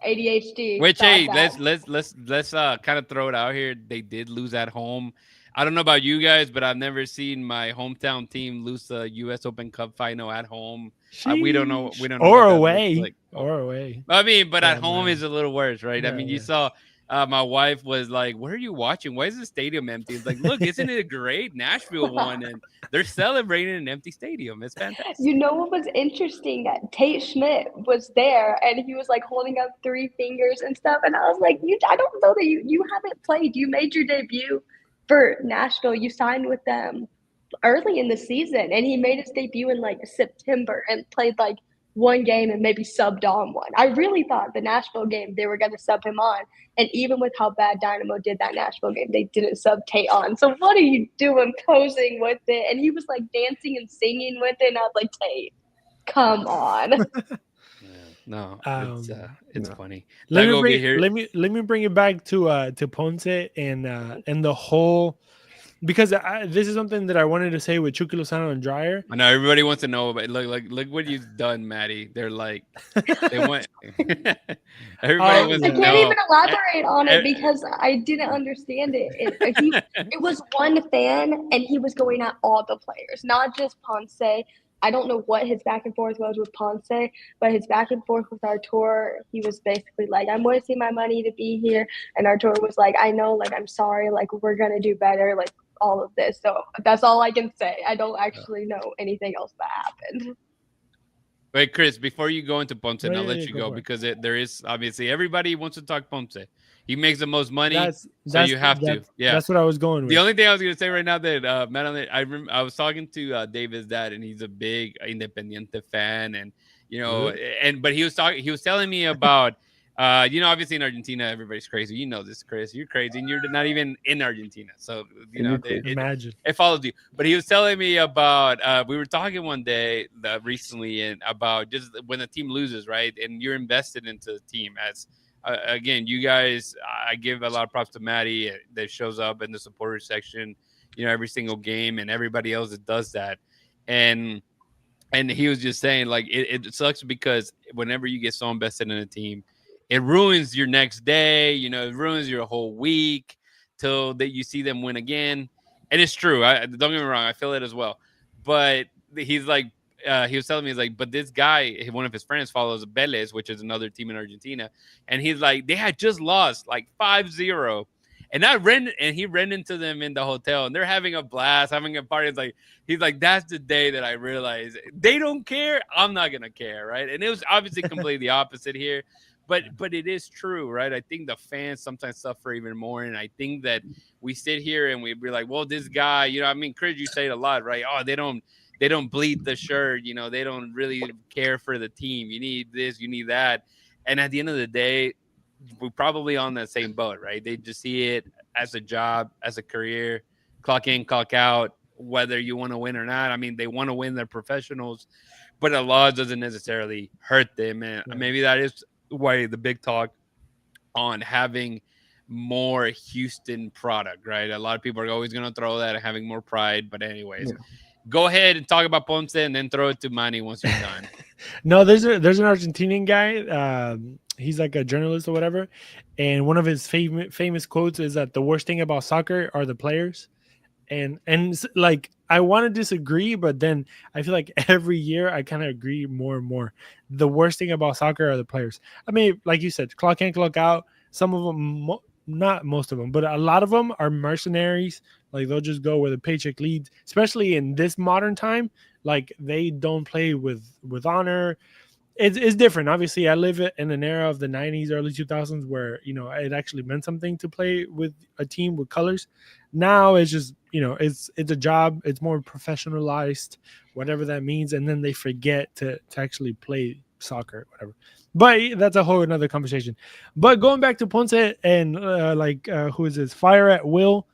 ADHD. Which thought hey, that. let's kind of throw it out here. They did lose at home. I don't know about you guys, but I've never seen my hometown team lose the U.S. Open Cup final at home. We don't know. We don't know. Or what that away. looks like. Or away. I mean, but at Yeah, home man. is a little worse, right? I Yeah, mean, you yeah. saw my wife was like, "Where are you watching? Why is the stadium empty?" It's like, look, isn't it great? Nashville won, and they're celebrating an empty stadium. It's fantastic. You know what was interesting? Tate Schmidt was there, and he was like holding up 3 fingers and stuff. And I was like, I don't know that you haven't played. You made your debut for Nashville. You signed with them early in the season, and he made his debut in like September and played like 1 game and maybe subbed on 1. I really thought the Nashville game they were going to sub him on, and even with how bad Dynamo did that Nashville game, they didn't sub Tate on. So what are you doing posing with it? And he was like dancing and singing with it, and I was like, Tate, come on. No, it's no. funny. Let Lago, me bring it back to Ponce and the whole because this is something that I wanted to say with Chucky Lozano and Dreyer. I know everybody wants to know about. Look what you've done, Maddie. They're like, they want. Everybody wants I to can't know. even elaborate on it because I didn't understand it. It was one fan, and he was going at all the players, not just Ponce. I don't know what his back and forth was with Ponce, but his back and forth with Artur, he was basically like, I'm wasting my money to be here. And Artur was like, I know, like, I'm sorry, like, we're going to do better, like, all of this. So that's all I can say. I don't actually know anything else that happened. Wait, Chris, before you go into Ponce, Right, I'll let you go because there is obviously everybody wants to talk Ponce. He makes the most money, so you have to. Yeah, that's what I was going with. The only thing I was going to say right now that Madelyn, I was talking to David's dad, and he's a big Independiente fan, and but he was telling me about obviously in Argentina everybody's crazy. You know this, Chris. You're crazy, and you're not even in Argentina, so imagine it follows you. But he was telling me about we were talking one day recently and about just when the team loses, right, and you're invested into the team as. Again, you guys, I give a lot of props to Maddie that shows up in the supporter section, every single game, and everybody else that does that. And he was just saying, like, it sucks because whenever you get so invested in a team, it ruins your next day, it ruins your whole week till that you see them win again. And it's true. Don't get me wrong, I feel it as well. But he's like, he was telling me, he's like, but this guy, one of his friends follows Vélez, which is another team in Argentina. And he's like, they had just lost like 5-0. And he ran into them in the hotel and they're having a blast, having a party. It's like, he's like, that's the day that I realized they don't care. I'm not going to care. Right. And it was obviously completely the opposite here. But it is true, right? I think the fans sometimes suffer even more. And I think that we sit here and we'd be like, well, this guy, Chris, you say it a lot, right? Oh, they don't bleed the shirt, they don't really care for the team. You need this, you need that. And at the end of the day, we're probably on that same boat, right? They just see it as a job, as a career, clock in, clock out, whether you want to win or not. I mean, they want to win, they're professionals, but a loss doesn't necessarily hurt them. And maybe that is why the big talk on having more Houston product, right? A lot of people are always going to throw that and having more pride. But anyways, go ahead and talk about Ponce and then throw it to Manny once you're done. No, there's an Argentinian guy. He's like a journalist or whatever. And one of his famous quotes is that the worst thing about soccer are the players. And like, I want to disagree, but then I feel like every year I kind of agree more and more. The worst thing about soccer are the players. I mean, like you said, clock in, clock out. Some of them, not most of them, but a lot of them are mercenaries. Like, they'll just go where the paycheck leads, especially in this modern time. Like, they don't play with honor. It's different. Obviously, I live in an era of the 90s, early 2000s where, it actually meant something to play with a team with colors. Now it's just, it's a job. It's more professionalized, whatever that means. And then they forget to actually play soccer, whatever. But that's a whole another conversation. But going back to Ponce and who is this? Fire at Will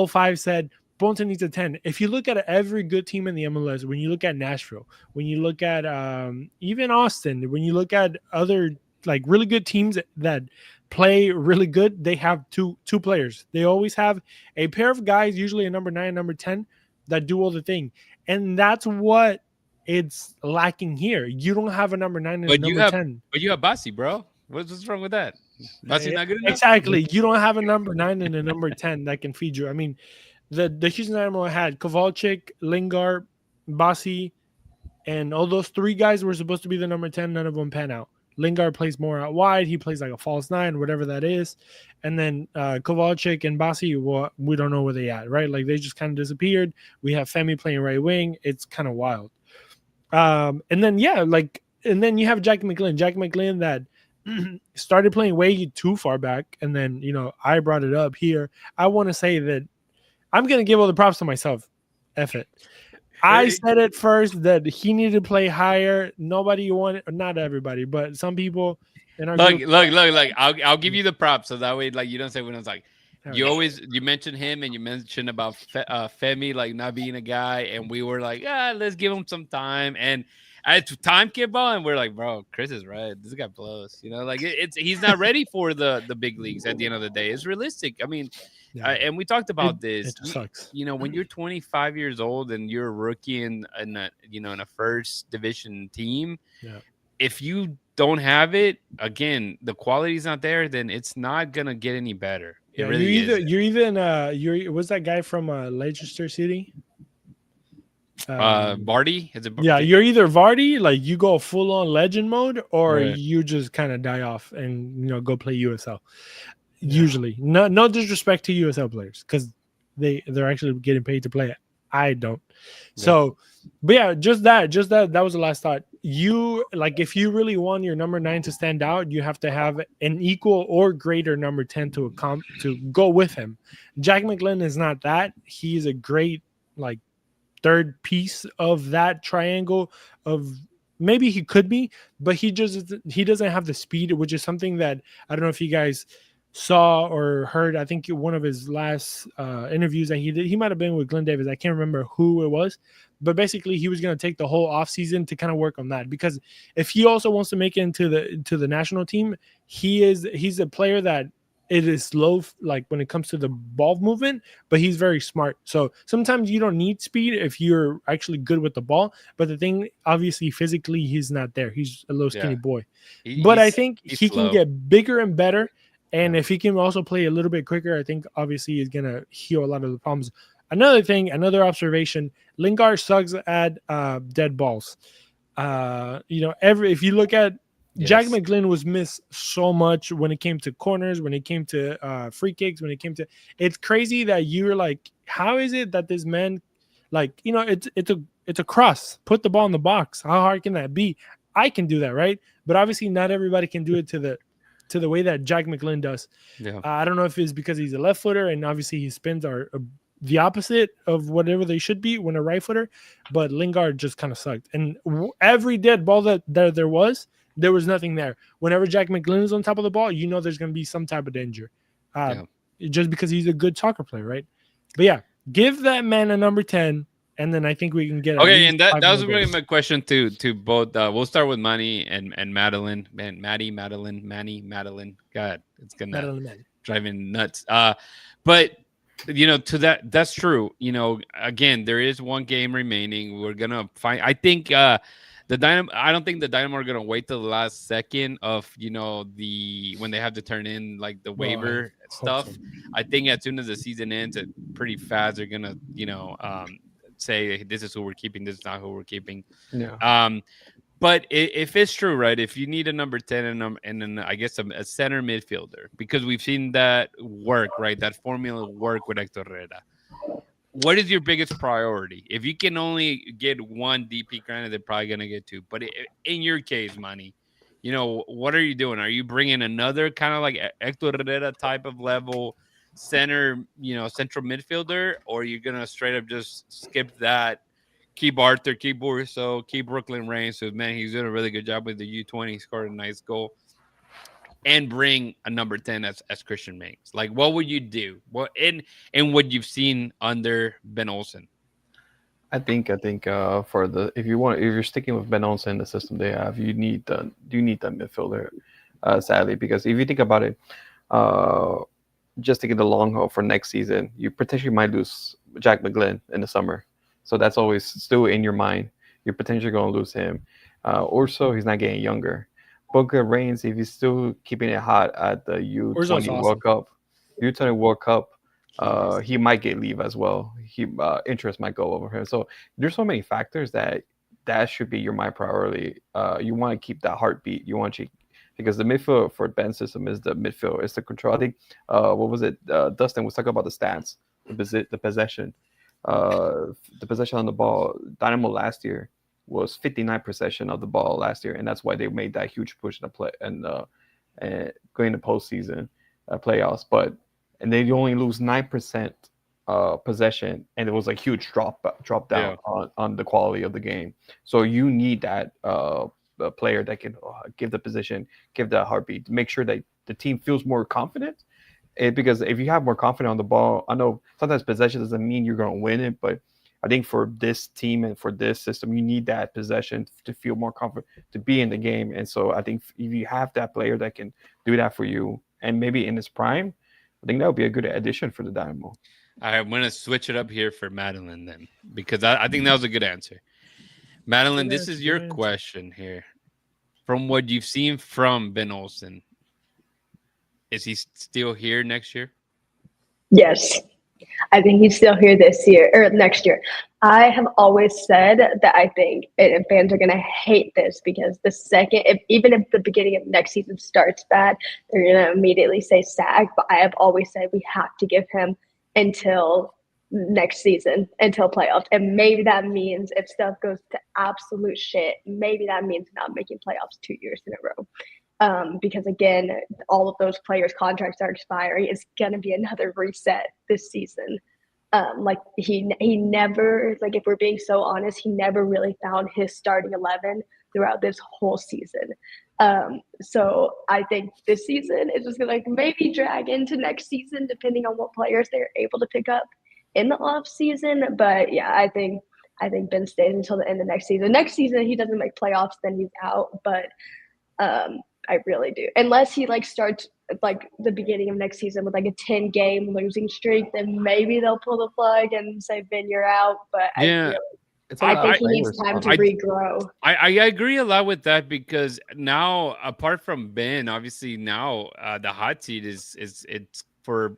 05 said, Ponce needs a 10. If you look at every good team in the MLS, when you look at Nashville, when you look at even Austin, when you look at other like really good teams that play really good, they have two players. They always have a pair of guys, usually a number 9, number 10, that do all the thing. And that's what it's lacking here. You don't have a number 9 and a number 10. But you have Bassi, bro. What's wrong with that? Bassi's not good enough? Exactly. You don't have a number 9 and a number 10 that can feed you. I mean, the Houston Dynamo had Kowalczyk, Lingard, Bassi, and all those three guys were supposed to be the number 10. None of them pan out. Lingard plays more out wide. He plays like a false 9, whatever that is. And then Kowalczyk and Bassi, well, we don't know where they at, right? Like, they just kind of disappeared. We have Femi playing right wing. It's kind of wild. And then you have Jackie McGlynn that started playing way too far back. And then, I brought it up here. I want to say that I'm going to give all the props to myself. F it. I said it first that he needed to play higher. Nobody wanted, not everybody, but some people. Look. I'll give you the props so that way, like, you don't say when it's like, you mentioned him and you mentioned about Femi, like, not being a guy. And we were like, let's give him some time. And time kept on, and we're like, bro, Chris is right. This guy blows. Like it's he's not ready for the big leagues at the end of the day. It's realistic. I mean, and we talked about this. It just sucks. When you're 25 years old and you're a rookie in a first division team, if you don't have it, again, the quality's not there, then it's not gonna get any better. It really what's that guy from Leicester City? Vardy? Is it you're either Vardy, like you go full on legend mode, or Right. you just kind of die off and go play USL. Usually, no disrespect to USL players, because they're actually getting paid to play it. I don't. So, but yeah, just that was the last thought. You like, if you really want your number 9 to stand out, you have to have an equal or greater number 10 to go with him. Jack McGlynn is not that. He's a great like third piece of that triangle of maybe he could be, but he doesn't have the speed, which is something that I don't know if you guys saw or heard. I think one of his last interviews that he did, he might have been with Glenn Davis. I can't remember who it was, but basically he was going to take the whole offseason to kind of work on that, because if he also wants to make it into the national team, he's a player that it is slow, like when it comes to the ball movement, but he's very smart. So sometimes you don't need speed if you're actually good with the ball. But the thing, obviously, physically, he's not there. He's a little skinny boy. But I think he can get bigger and better. And if he can also play a little bit quicker, I think obviously he's going to heal a lot of the problems. Another observation, Lingard sucks at dead balls. If you look at Jack McGlynn was missed so much when it came to corners, when it came to free kicks, it's crazy that you're like, how is it that this man, like, it's a cross, put the ball in the box. How hard can that be? I can do that, right? But obviously not everybody can do it to the way that Jack McGlynn does. I don't know if it's because he's a left footer and obviously his spins are the opposite of whatever they should be when a right footer, but Lingard just kind of sucked. And every dead ball that there was nothing there. Whenever Jack McGlynn is on top of the ball, there's going to be some type of danger. Just because he's a good soccer player, right? But yeah, give that man a number 10, and then I think we can get okay. And that was really my question to both. We'll start with Manny and Madelyn. Man, Manny, Madelyn. God, it's gonna drive me nuts. But to that's true. Again, there is one game remaining. We're gonna find. I think the Dynamo. I don't think the Dynamo are gonna wait till the last second of when they have to turn in like the waiver stuff. So. I think as soon as the season ends, pretty fast they're gonna say this is who we're keeping, this is not who we're keeping. But if it's true, right? If you need a number 10 and then I guess a center midfielder, because we've seen that work, right? That formula work with Hector Herrera. What is your biggest priority? If you can only get one DP, granted, they're probably going to get two. But in your case, Manny, what are you doing? Are you bringing another kind of like Hector Herrera type of level center, central midfielder, or are you going to straight up just skip that? Keep Arthur, keep Urso, keep Brooklyn Reigns. So, man, he's doing a really good job with the U20. He scored a nice goal. And bring a number 10 as Christian Mings. Like, what would you do? What in what you've seen under Ben Olsen? I think if you're sticking with Ben Olsen, the system they have, you need that midfielder, sadly, because if you think about it, just taking the long haul for next season, you potentially might lose Jack McGlynn in the summer. So that's always still in your mind. You're potentially going to lose him. Urso, he's not getting younger. Brooklyn Reigns, if he's still keeping it hot at the U20 World Cup, he might get leave as well. Interest might go over him. So there's so many factors that should be your priority. You want to keep that heartbeat. You want to, because the midfield for Ben's system is the midfield. It's the control. I think what was it? Dustin was talking about the stats, the possession. The possession on the ball. Dynamo last year was 59% possession of the ball last year, and that's why they made that huge push in the play and going to postseason playoffs. And they only lose 9% possession, and it was a huge drop down on the quality of the game. So you need that player that can give the position, give that heartbeat, make sure that the team feels more confident. Because if you have more confidence on the ball, I know sometimes possession doesn't mean you're going to win it, but I think for this team and for this system, you need that possession to feel more confident to be in the game. And so I think if you have that player that can do that for you, and maybe in his prime, I think that would be a good addition for the Dynamo. I'm going to switch it up here for Madelyn then, because I think that was a good answer. Madelyn, this is your question here. From what you've seen from Ben Olsen, is he still here next year? Yes. I think he's still here this year or next year. I have always said that I think, and fans are going to hate this because the second, even if the beginning of next season starts bad, they're going to immediately say SAG. But I have always said we have to give him until next season, until playoffs. And maybe that means if stuff goes to absolute shit, maybe that means not making playoffs 2 years in a row. Because again, all of those players' contracts are expiring. It's going to be another reset this season. Like he never, like if we're being so honest, he never really found his starting 11 throughout this whole season. So I think this season is just going to like maybe drag into next season, depending on what players they're able to pick up in the off season. But yeah, I think Ben stays until the end of next season. Next season, he doesn't make playoffs, then he's out. But I really do. Unless he like starts like the beginning of next season with like a 10-game losing streak, then maybe they'll pull the plug and say, Ben, you're out. But yeah. I think he needs time to regrow. I agree a lot with that, because now, apart from Ben, obviously now the hot seat is it's for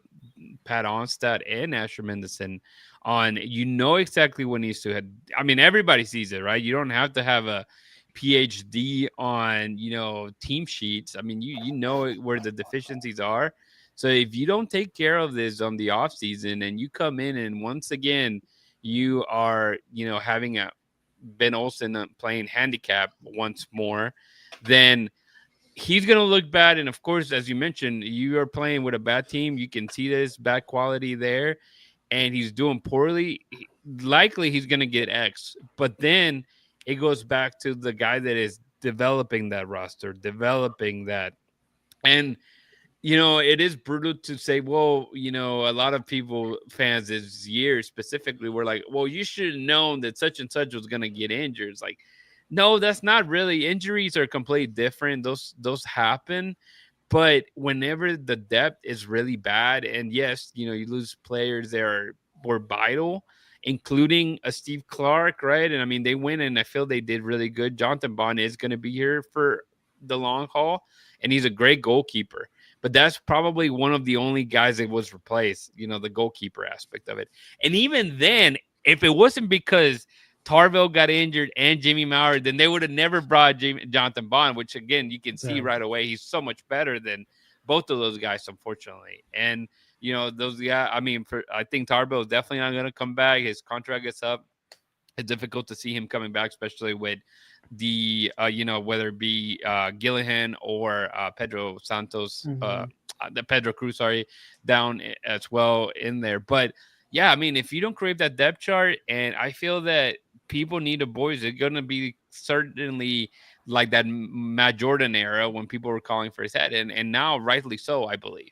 Pat Onstad and Asher Mendelssohn on, exactly what needs to happen. I mean, everybody sees it, right? You don't have to have a PhD on, team sheets. I mean, you know where the deficiencies are. So if you don't take care of this on the off season and you come in and once again, you are, having a Ben Olsen playing handicap once more, then he's going to look bad. And of course, as you mentioned, you are playing with a bad team. You can see this bad quality there, and he's doing poorly. Likely he's going to get X, but then it goes back to the guy that is developing that roster, developing that. And, it is brutal to say, well, a lot of people, fans this year specifically, were like, well, you should have known that such and such was going to get injured. It's like, no, that's not really. Injuries are completely different. Those happen. But whenever the depth is really bad, and yes, you lose players that were vital, including a Steve Clark, right? And I mean, they win, and I feel they did really good. Jonathan Bond is going to be here for the long haul, and he's a great goalkeeper. But that's probably one of the only guys that was replaced, the goalkeeper aspect of it. And even then, if it wasn't because Tarville got injured and Jimmy Maurer, then they would have never brought Jonathan Bond, which, again, you can see right away. He's so much better than both of those guys, unfortunately. And, those guys, I think Tarville is definitely not going to come back. His contract is up. It's difficult to see him coming back, especially with the, whether it be Gillihan or Pedro Santos, the Pedro Cruz, down as well in there. But yeah, I mean, if you don't create that depth chart, and I feel that people need a boys, it's going to be certainly like that Matt Jordan era when people were calling for his head. And now rightly so, I believe.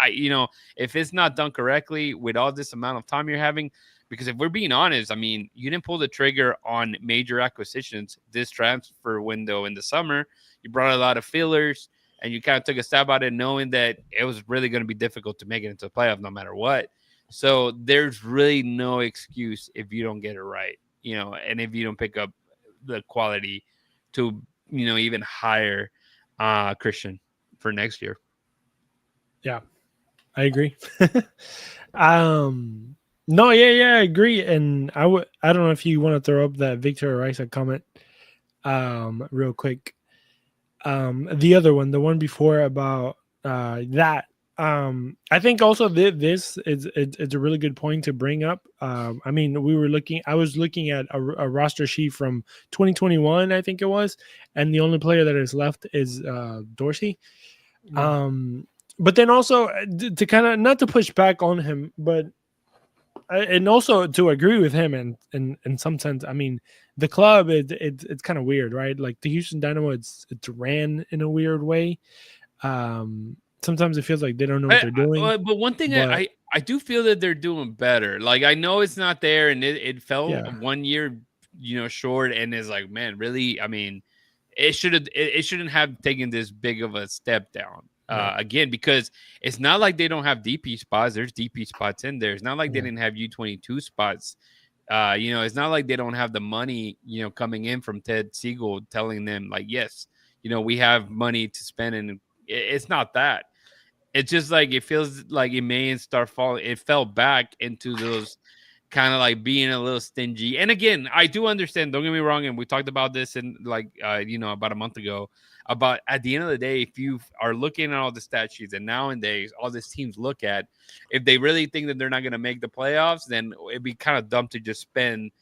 If it's not done correctly with all this amount of time you're having, because if we're being honest, I mean, you didn't pull the trigger on major acquisitions this transfer window in the summer. You brought a lot of fillers, and you kind of took a stab at it knowing that it was really going to be difficult to make it into the playoff no matter what. So there's really no excuse if you don't get it right, and if you don't pick up the quality to, even higher Christian for next year. Yeah, I agree. No, yeah, I agree. And I don't know if you want to throw up that Victor Ariza comment real quick. The other one, the one before about that. I think also this is it's a really good point to bring up. I mean, I was looking at a roster sheet from 2021, I think it was, and the only player that is left is Dorsey. But then also to kind of, not to push back on him, but and also to agree with him and in some sense. I mean, the club it's kind of weird, right? Like the Houston Dynamo, it's ran in a weird way. Sometimes it feels like they don't know what they're doing. But one thing I do feel that they're doing better. Like I know it's not there, and it fell 1 year, short, and it's like, man, really? I mean, it shouldn't have taken this big of a step down. Again, because it's not like they don't have DP spots. There's DP spots in there. It's not like they didn't have U22 spots. It's not like they don't have the money, coming in from Ted Siegel telling them like, yes, we have money to spend, and it's not that. It's just like it feels like it may start falling. It fell back into those kind of like being a little stingy. And again, I do understand. Don't get me wrong. And we talked about this in about a month ago. About at the end of the day, if you are looking at all the stat sheets, and nowadays all these teams look at, if they really think that they're not going to make the playoffs, then it'd be kind of dumb to just spend,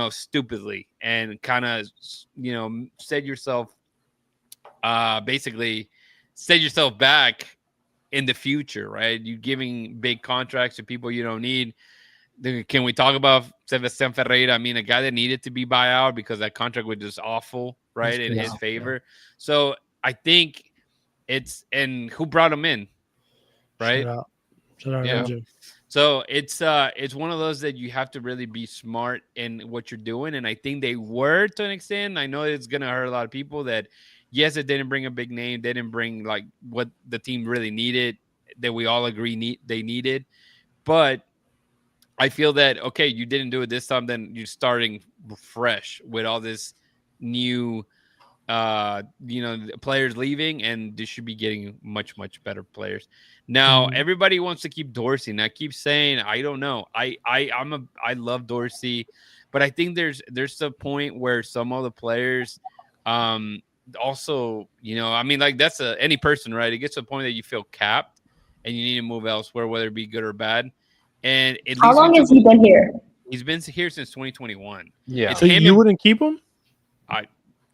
stupidly and kind of, set yourself back in the future, right? You giving big contracts to people you don't need. Can we talk about Sebastián Ferreira? I mean, a guy that needed to be buyout because that contract was just awful, right, in his favor. So I think and who brought him in, right? Shout out Roger. So it's one of those that you have to really be smart in what you're doing, and I think they were to an extent. I know it's gonna hurt a lot of people that, yes, it didn't bring a big name, they didn't bring like what the team really needed, that we all agree they needed, but I feel that, okay, you didn't do it this time, then you're starting fresh with all this new, players leaving, and this should be getting much, much better players. Now, everybody wants to keep Dorsey, and I keep saying, I don't know. I love Dorsey, but I think there's a point where some of the players, also, I mean, like that's any person, right? It gets to a point that you feel capped, and you need to move elsewhere, whether it be good or bad. And how long has he been here? He's been here since 2021. Yeah. So you wouldn't keep him?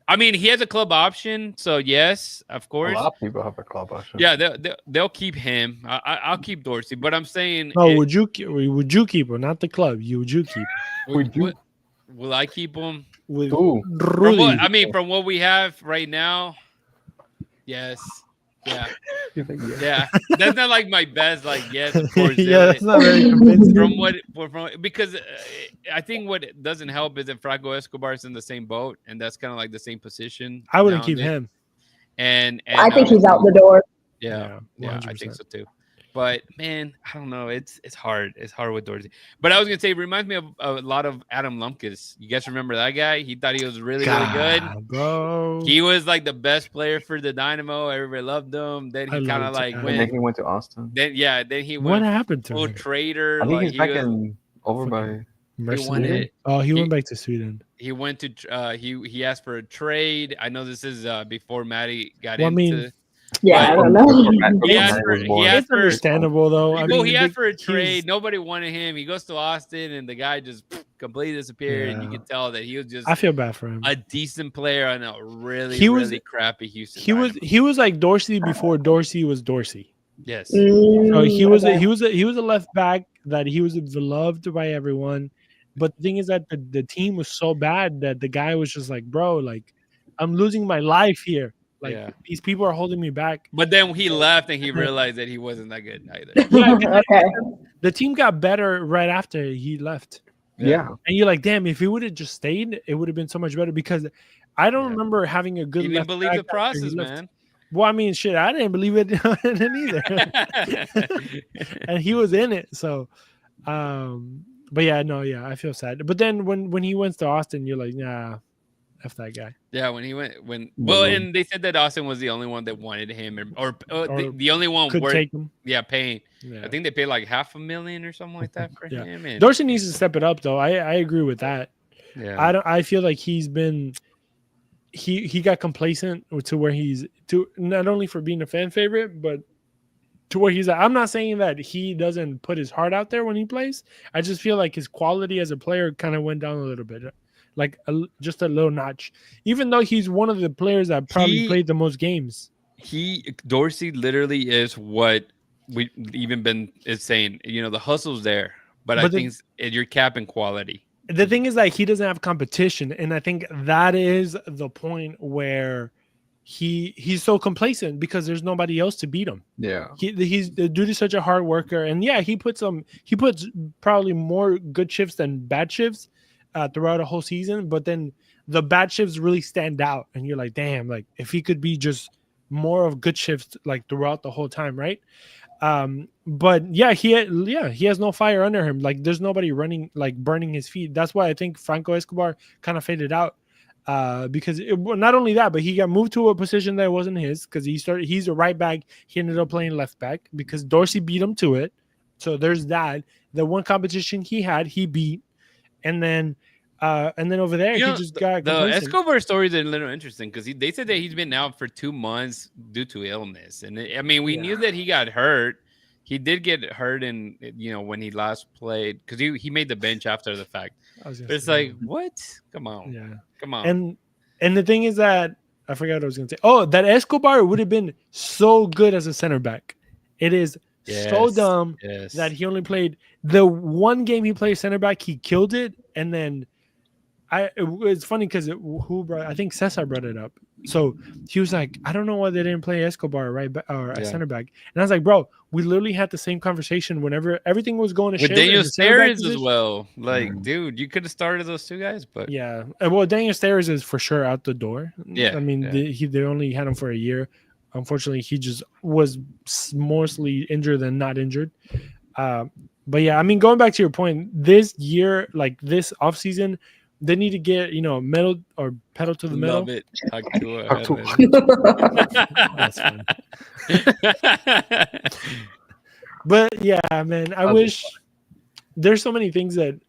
I mean, he has a club option, so yes, of course. A lot of people have a club option. Yeah, they'll keep him. I'll keep Dorsey, but I'm saying, no. Would you keep him? Not the club. Would you keep him? Will I keep him? With Rudy. From what we have right now, yes. Yeah. Yeah. That's not like my best, like, yes, of course. Yeah, that's not very convincing. Because I think what doesn't help is that Franco Escobar is in the same boat, and that's kind of like the same position. I wouldn't keep him. And I think he's out the door. Yeah, I think so too. But man, I don't know. It's hard. It's hard with Dorsey. But I was gonna say, it reminds me of a lot of Adam Lumpkins. You guys remember that guy? He thought he was really good, bro. He was like the best player for the Dynamo. Everybody loved him. Then he kind of like went. Then he went to Austin. Then he went. What happened to him? Trader. I think he's back over by. He went back to Sweden. He went to. He asked for a trade. I know this is before Maddie got into. Yeah, I don't know. It's understandable, though. He asked for a trade. Nobody wanted him. He goes to Austin, and the guy just completely disappeared. Yeah. And you can tell that he was just. I feel bad for him. A decent player on a really crappy Houston. He was like Dorsey before Dorsey was Dorsey. Yes. So he was a left back that he was beloved by everyone, but the thing is that the team was so bad that the guy was just like, bro, like I'm losing my life here. Like these people are holding me back. But then he left and he realized that he wasn't that good either. Okay. The team got better right after he left. Yeah. And you're like, damn, if he would have just stayed, it would have been so much better because I don't remember having a good. You didn't believe the process, man. Well, I mean, shit, I didn't believe it either. And he was in it. So, but I feel sad. But then when he went to Austin, you're like, nah. F that guy. Yeah, and they said that Austin was the only one that wanted him, or the only one could take him. Yeah, paying. Yeah. I think they paid like $500,000 or something like that for him. And Dorsey needs to step it up, though. I agree with that. Yeah, I feel like he got complacent to where he's not only for being a fan favorite, but to where he's at. I'm not saying that he doesn't put his heart out there when he plays. I just feel like his quality as a player kind of went down a little bit. Like just a little notch, even though he's one of the players that probably played the most games. Dorsey literally is what we even been is saying. The hustle's there, but I think you're capping quality. The thing is that he doesn't have competition, and I think that is the point where he's so complacent because there's nobody else to beat him. Yeah. He's the dude is such a hard worker, and yeah, he puts probably more good shifts than bad shifts throughout a whole season. But then the bad shifts really stand out, and you're like, damn, like if he could be just more of good shifts like throughout the whole time, right? But yeah, he has no fire under him. Like there's nobody running, like burning his feet. That's why I think Franco Escobar kind of faded out. Because not only that, but he got moved to a position that wasn't his because he's a right back. He ended up playing left back because Dorsey beat him to it. So there's that. The one competition he had, he beat, and then over there, he just got the complacent. Escobar story is a little interesting because they said that he's been out for 2 months due to illness, and we knew that he got hurt. He did get hurt in when he last played because he made the bench after the fact. But it's like, what? Come on, yeah, come on. And the thing is that I forgot what I was going to say. Oh, that Escobar would have been so good as a center back. It is so dumb that he only played the one game he played center back. He killed it, and then it's funny because I think Cesar brought it up. So he was like, I don't know why they didn't play Escobar a center back. And I was like, bro, we literally had the same conversation whenever everything was going to shit. With Daniel Steres as well. Like, dude, you could have started those two guys, but yeah. Well, Daniel Steres is for sure out the door. Yeah. I mean, they only had him for a year. Unfortunately, he just was mostly injured than not injured. But yeah, I mean, going back to your point, this year, like this offseason, they need to get, metal or pedal to the metal. Love it. That's fun. But yeah, man, I wish there's so many things that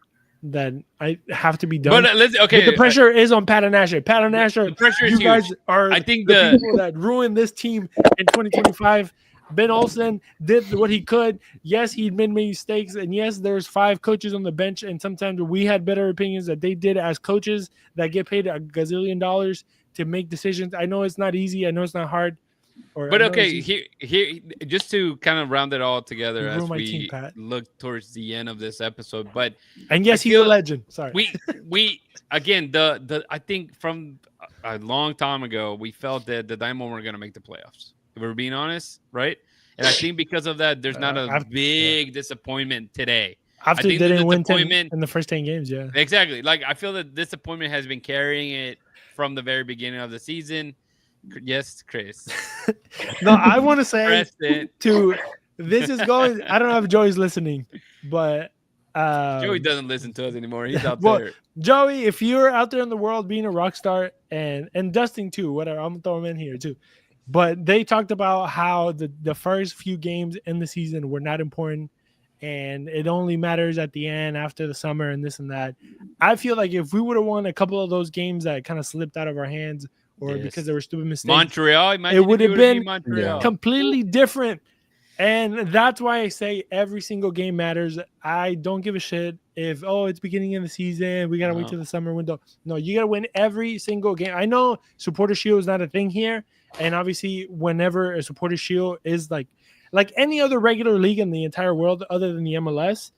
I have to be done. But but the pressure is on Pat and Asher. Pat and Asher, the pressure is you huge. guys are I think the people that ruined this team in 2025. Ben Olsen did what he could. Yes, he made mistakes, and yes, there's 5 coaches on the bench, and sometimes we had better opinions that they did as coaches that get paid $1 gazillion to make decisions. I know it's not easy. I know it's not hard. But okay, here, just to kind of round it all together as we look towards the end of this episode. And yes, he's a legend. Sorry, we again I think from a long time ago we felt that the Dynamo were going to make the playoffs. If we're being honest, right? And I think because of that, there's not a big disappointment today. After they didn't win in the first 10 games, yeah. Exactly. Like, I feel that disappointment has been carrying it from the very beginning of the season. Yes, Chris. No, I want to say this is going – I don't know if Joey's listening, but Joey doesn't listen to us anymore. He's out there. Joey, if you're out there in the world being a rock star and Dustin too, whatever, I'm going to throw him in here too. But they talked about how the first few games in the season were not important and it only matters at the end after the summer and this and that. I feel like if we would have won a couple of those games that kind of slipped out of our hands or because there were stupid mistakes, Montreal, it would have been completely different. And that's why I say every single game matters. I don't give a shit if, it's beginning of the season, we got to wait till the summer window. No, you got to win every single game. I know supporter shield is not a thing here. And obviously, whenever a supporter shield is like any other regular league in the entire world other than the MLS,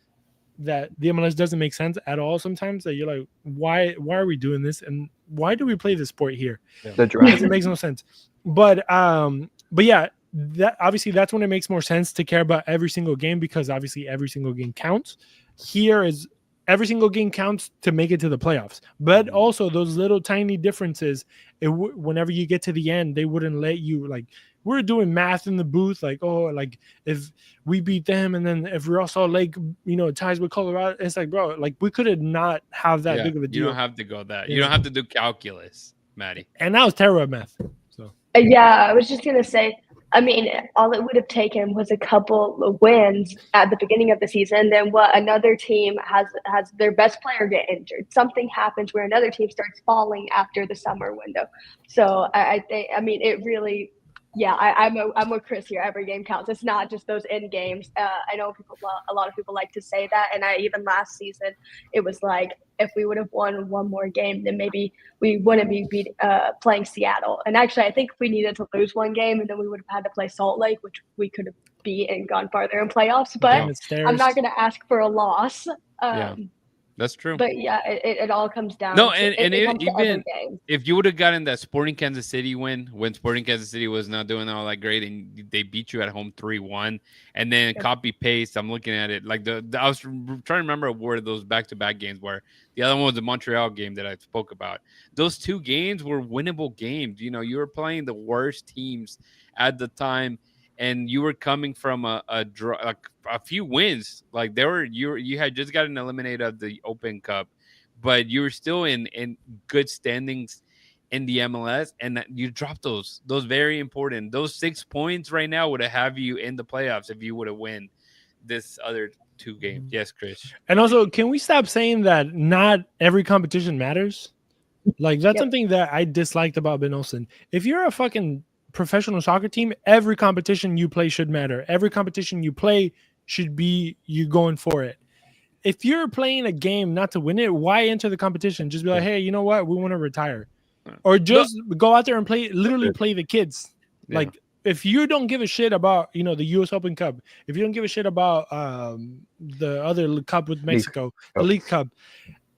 that the MLS doesn't make sense at all sometimes. That you're like, why are we doing this? And why do we play this sport here? Because it makes no sense. But yeah, that obviously that's when it makes more sense to care about every single game because obviously every single game counts. Here is every single game counts to make it to the playoffs. But also those little tiny differences, whenever you get to the end, they wouldn't let you, like, we're doing math in the booth, like, like if we beat them and then if we're also like, ties with Colorado, it's like, bro, like we could have not have that big of a deal. You don't have to go that. You don't have to do calculus, Maddie. And that was terrible at math. So yeah, I was just going to say, I mean, all it would have taken was a couple of wins at the beginning of the season. Then another team has their best player get injured. Something happens where another team starts falling after the summer window. So I think, I mean, it really, I'm with Chris here. Every game counts. It's not just those end games. I know a lot of people like to say that. And even last season, it was like, if we would have won one more game, then maybe we wouldn't be playing Seattle. And actually, I think we needed to lose one game, and then we would have had to play Salt Lake, which we could have beat and gone farther in playoffs. But I'm not going to ask for a loss. That's true. But yeah, it all comes down No, to and it comes to other even games. if you would have gotten that Sporting Kansas City win when Sporting Kansas City was not doing all that great and they beat you at home 3-1, and then Yep. copy paste, I'm looking at it like I was trying to remember where those back-to-back games were. The other one was the Montreal game that I spoke about. Those two games were winnable games. You know, you were playing the worst teams at the time, and you were coming from a draw, like a few wins. Like you had just gotten eliminated of the Open Cup, but you were still in good standings in the MLS, and that you dropped those very important. Those 6 points right now would have you in the playoffs if you would have win this other two games. Yes, Chris. And also, can we stop saying that not every competition matters? Like, that's Yep. something that I disliked about Ben Olsen. If you're a fucking professional soccer team, every competition you play should matter. Every competition you play should be you going for it. If you're playing a game not to win it, why enter the competition? Just be like, hey, you know what? We want to retire. Or just go out there and literally play the kids. Yeah. Like, if you don't give a shit about, you know, the U.S. Open Cup, if you don't give a shit about the other cup with Mexico, the League Cup,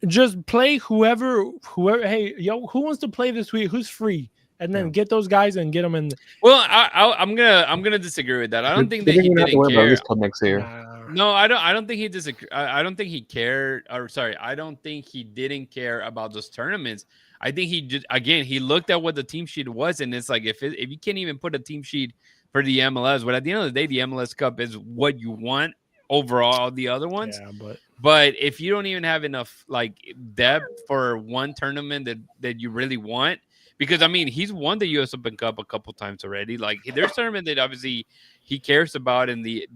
just play whoever. Hey, yo, who wants to play this week? Who's free? And then get those guys and get them in. Well, I'm gonna disagree with that. I don't think that he didn't care. Next year. No, I don't think he disagree. I don't think he cared. Or sorry, I don't think he didn't care about those tournaments. I think he just he looked at what the team sheet was, and it's like if you can't even put a team sheet for the MLS, but at the end of the day, the MLS Cup is what you want overall. The other ones, Yeah, but if you don't even have enough like depth for one tournament that you really want. Because, I mean, he's won the U.S. Open Cup a couple times already. Like, there's tournament that obviously he cares about, and the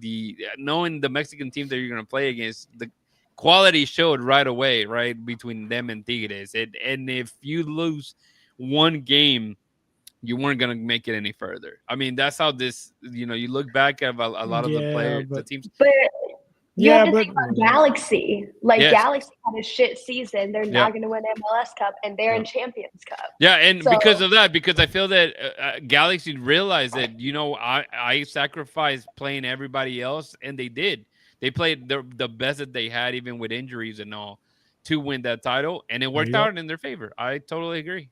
knowing the Mexican team that you're going to play against, the quality showed right away, right, between them and Tigres. And if you lose one game, you weren't going to make it any further. I mean, that's how this, you know, you look back at a lot of the players, the teams. But you have to think about Galaxy. Like, Galaxy had a shit season. They're not going to win MLS Cup, and they're in Champions Cup. Yeah, and because of that, because I feel that Galaxy realized that, you know, I sacrificed playing everybody else, and they did. They played the best that they had, even with injuries and all, to win that title, and it worked out in their favor. I totally agree.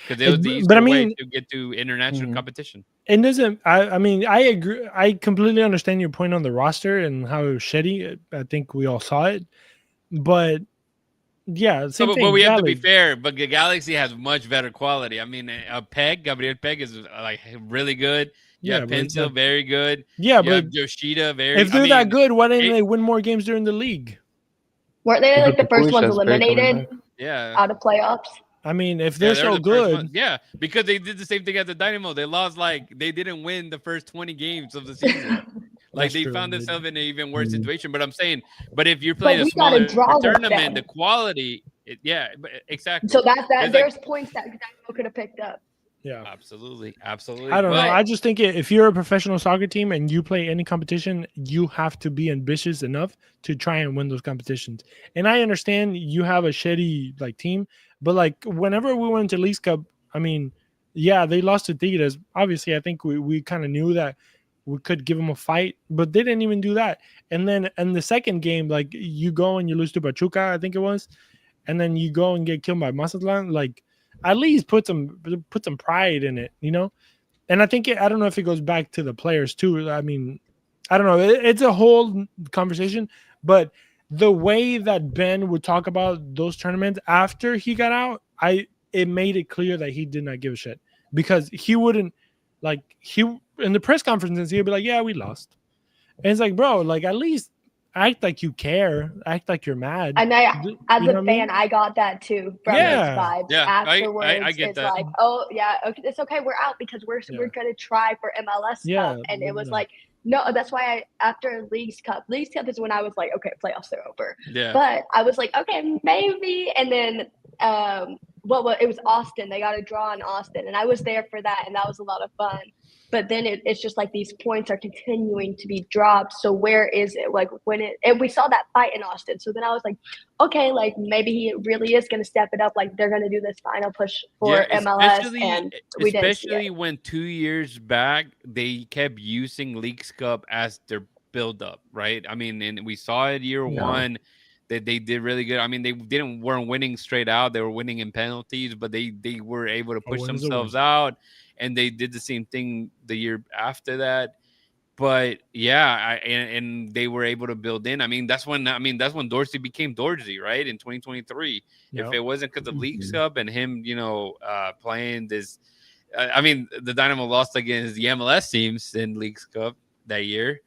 Because it was the easier way to get to international competition. It doesn't. I mean, I agree. I completely understand your point on the roster and how it was shitty. I think we all saw it, but yeah, but we have to be fair. But the Galaxy has much better quality. I mean, Gabriel Peg is like really good. Yeah, Pencil very good. Yeah, but Yoshida very. If they're that good, why didn't they win more games during the league? Weren't they like the first ones eliminated? Yeah, out of playoffs. I mean, if they're so good, because they did the same thing at the Dynamo. They lost they didn't win the first 20 games of the season. Like they found themselves in an even worse situation. But I'm saying, if you're playing a smaller tournament, the quality, exactly. So there's points that Dynamo could have picked up. Yeah, absolutely. I don't know. I just think if you're a professional soccer team and you play any competition, you have to be ambitious enough to try and win those competitions. And I understand you have a shitty team. But whenever we went to Leagues Cup, I mean, they lost to Tigres. Obviously, I think we kind of knew that we could give them a fight, but they didn't even do that. And then in the second game, you go and you lose to Pachuca, I think it was, and then you go and get killed by Mazatlan. At least put some pride in it, you know. And I think I don't know if it goes back to the players too. I mean, I don't know. It's a whole conversation, but the way that Ben would talk about those tournaments after he got out, it made it clear that he did not give a shit, because he wouldn't in the press conferences he'd be like, "Yeah, we lost," and it's like, bro, at least act like you care, act like you're mad. And as a fan, I got that too from his vibes. Yeah, afterwards, I get it's that. like, oh yeah, okay, it's okay, we're out because we're gonna try for MLS Cup, and it was like. No, that's why after Leagues Cup is when I was like, okay, playoffs are over. Yeah. But I was like, okay, maybe. And then, it was Austin. They got a draw in Austin, and I was there for that, and that was a lot of fun. But then it's just like these points are continuing to be dropped. So where is it? And we saw that fight in Austin. So then I was like, okay, maybe he really is going to step it up. They're going to do this final push for MLS. And we didn't see it. When 2 years back, they kept using Leagues Cup as their build-up, right? I mean, and we saw it year one. They did really good. I mean, they weren't winning straight out. They were winning in penalties, but they were able to push themselves out, and they did the same thing the year after that. But yeah, and they were able to build in. I mean, that's when Dorsey became Dorsey, right? In 2023. Yep. If it wasn't because of Leagues Cup and him, playing this, I mean, the Dynamo lost against the MLS teams in Leagues Cup that year.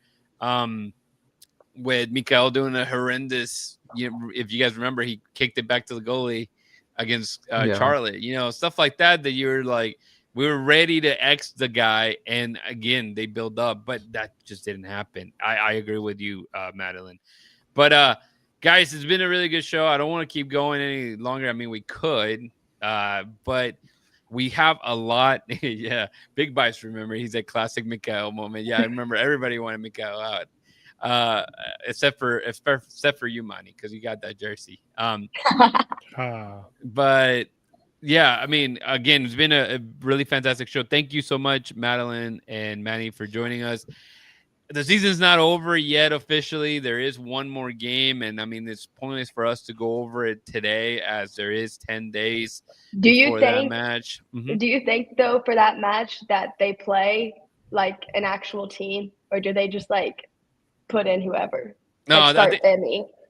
With Mikael doing a horrendous, if you guys remember, he kicked it back to the goalie against Charlotte, stuff like that you're like, we were ready to X the guy. And again, they build up, but that just didn't happen. I agree with you, Madelyn. But guys, it's been a really good show. I don't want to keep going any longer. I mean, we could, but we have a lot. Yeah. Big Bites, remember, he's a classic Mikael moment. Yeah, I remember everybody wanted Mikael out. Except for you, Manny, because you got that jersey. But yeah, I mean, again, it's been a really fantastic show. Thank you so much, Madelyn and Manny, for joining us. The season's not over yet officially. There is one more game, and I mean, it's pointless for us to go over it today as there is 10 days before that match. Mm-hmm. Do you think though for that match that they play like an actual team, or do they just like put in whoever? No,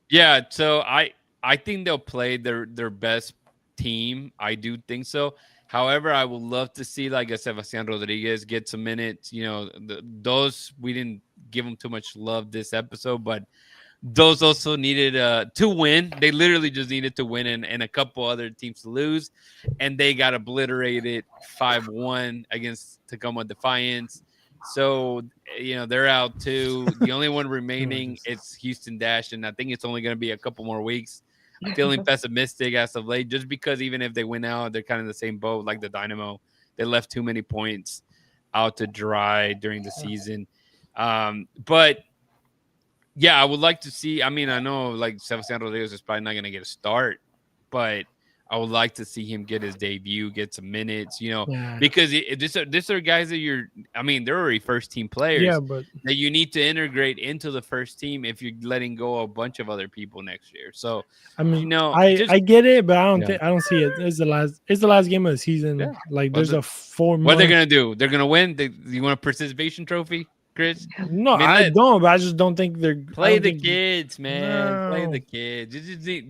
yeah. So I think they'll play their best team. I do think so. However, I would love to see like a Sebastián Rodriguez get some minutes. Those we didn't give them too much love this episode, but those also needed to win. They literally just needed to win and a couple other teams to lose, and they got obliterated 5-1 against Tacoma Defiance. So, they're out too. The only one remaining is Houston Dash, and I think it's only going to be a couple more weeks. I'm feeling pessimistic as of late, just because even if they win out, they're kind of the same boat like the Dynamo. They left too many points out to dry during the season. But, yeah, I would like to see – I mean, I know like Sebastián Rodriguez is probably not going to get a start, but – I would like to see him get his debut, get some minutes, because these are guys that they're already first team players but that you need to integrate into the first team if you're letting go of a bunch of other people next year. So, I mean, I get it, but I don't see it. It's the last game of the season. Yeah. Like there's a 4 month. What they're going to do? They're going to win. You want a participation trophy? Chris? No, I don't. But I just don't think they're play the kids, man. No. Play the kids.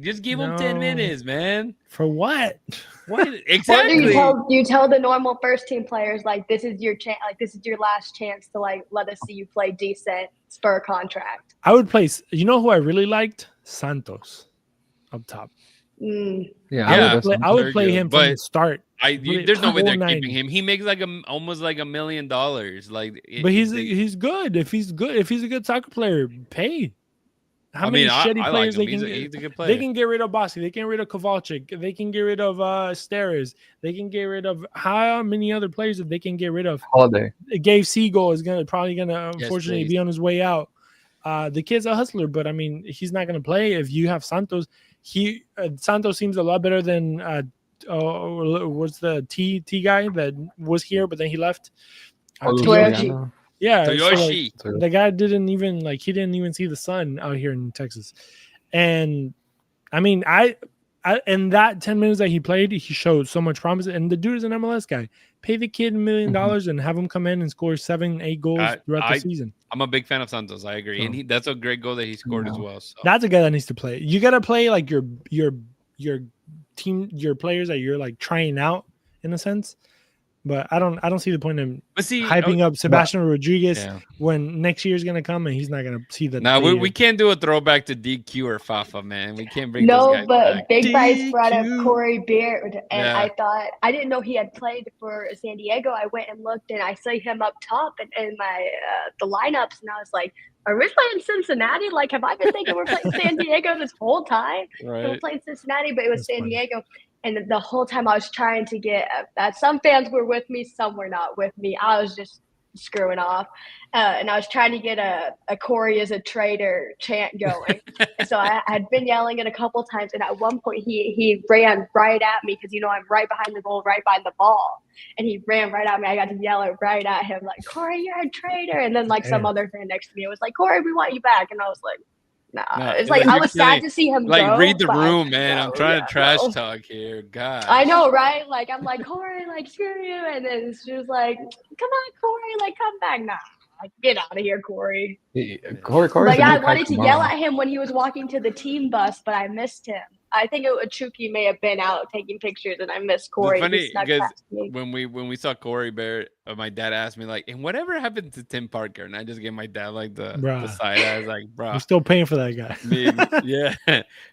Just give them 10 minutes, man. For what? What exactly? You tell the normal first team players like this is your chance. Like this is your last chance to like let us see you play decent, spur a contract. I would play. You know who I really liked? Santos, up top. Yeah, I would play him from the start. There's no way they're keeping him. He makes like almost like $1 million. But he's good. If he's a good soccer player, pay. How many shitty players they can get? He's a good player. They can get rid of Bossi. They can get rid of Kowalczyk. They can get rid of Steres. They can get rid of how many other players that they can get rid of? Holiday. Gabe Seagull is probably gonna unfortunately be on his way out. The kid's a hustler, but I mean he's not gonna play if you have Santos. Santos seems a lot better than what's the T guy that was here but then he left. Yeah, so the guy didn't even see the sun out here in Texas. And I mean, I in that 10 minutes that he played, he showed so much promise. And the dude is an MLS guy. Pay the kid $1 million and have him come in and score 7-8 goals throughout the season. I'm a big fan of Santos. I agree, and that's a great goal that he scored as well. So. That's a guy that needs to play. You gotta play like your team, your players that you're like trying out in a sense. But I don't see the point in hyping up Sebastián Rodriguez when next year's gonna come and he's not gonna see the. No, we can't do a throwback to DQ or Fafa, man. We can't bring those guys back. Big Bites brought up Corey Beard, and I didn't know he had played for San Diego. I went and looked, and I saw him up top in my the lineups, and I was like, are we playing Cincinnati? Like, have I been thinking we're playing San Diego this whole time? Right. We're playing Cincinnati, but it was San Diego. And the whole time I was trying to get that. Some fans were with me, some were not with me. I was just screwing off. And I was trying to get a Corey is a traitor chant going. And so I had been yelling it a couple times. And at one point, he ran right at me because, I'm right behind the goal, right behind the ball. And he ran right at me. I got to yell it right at him, like, Corey, you're a traitor. And then, some other fan next to me, it was like, Corey, we want you back. And I was like, It's like I was sad to see him like go. read the but room, man. I'm trying to trash bro. talk here. God. I know, right? Like I'm like, Corey, like screw you, and then she was like, come on, Corey, like come back now. Like, get out of here, Corey. Corey's Like the new I Patrick wanted to yell Mahomes. at him when he was walking to the team bus, but I missed him. I think Chucky may have been out taking pictures, and I missed Corey. It's funny He snuck because past me. when we saw Corey Bear, my dad asked me like, "And whatever happened to Tim Parker?" And I just gave my dad like the side eye. I was like, "Bro, We're still paying for that guy."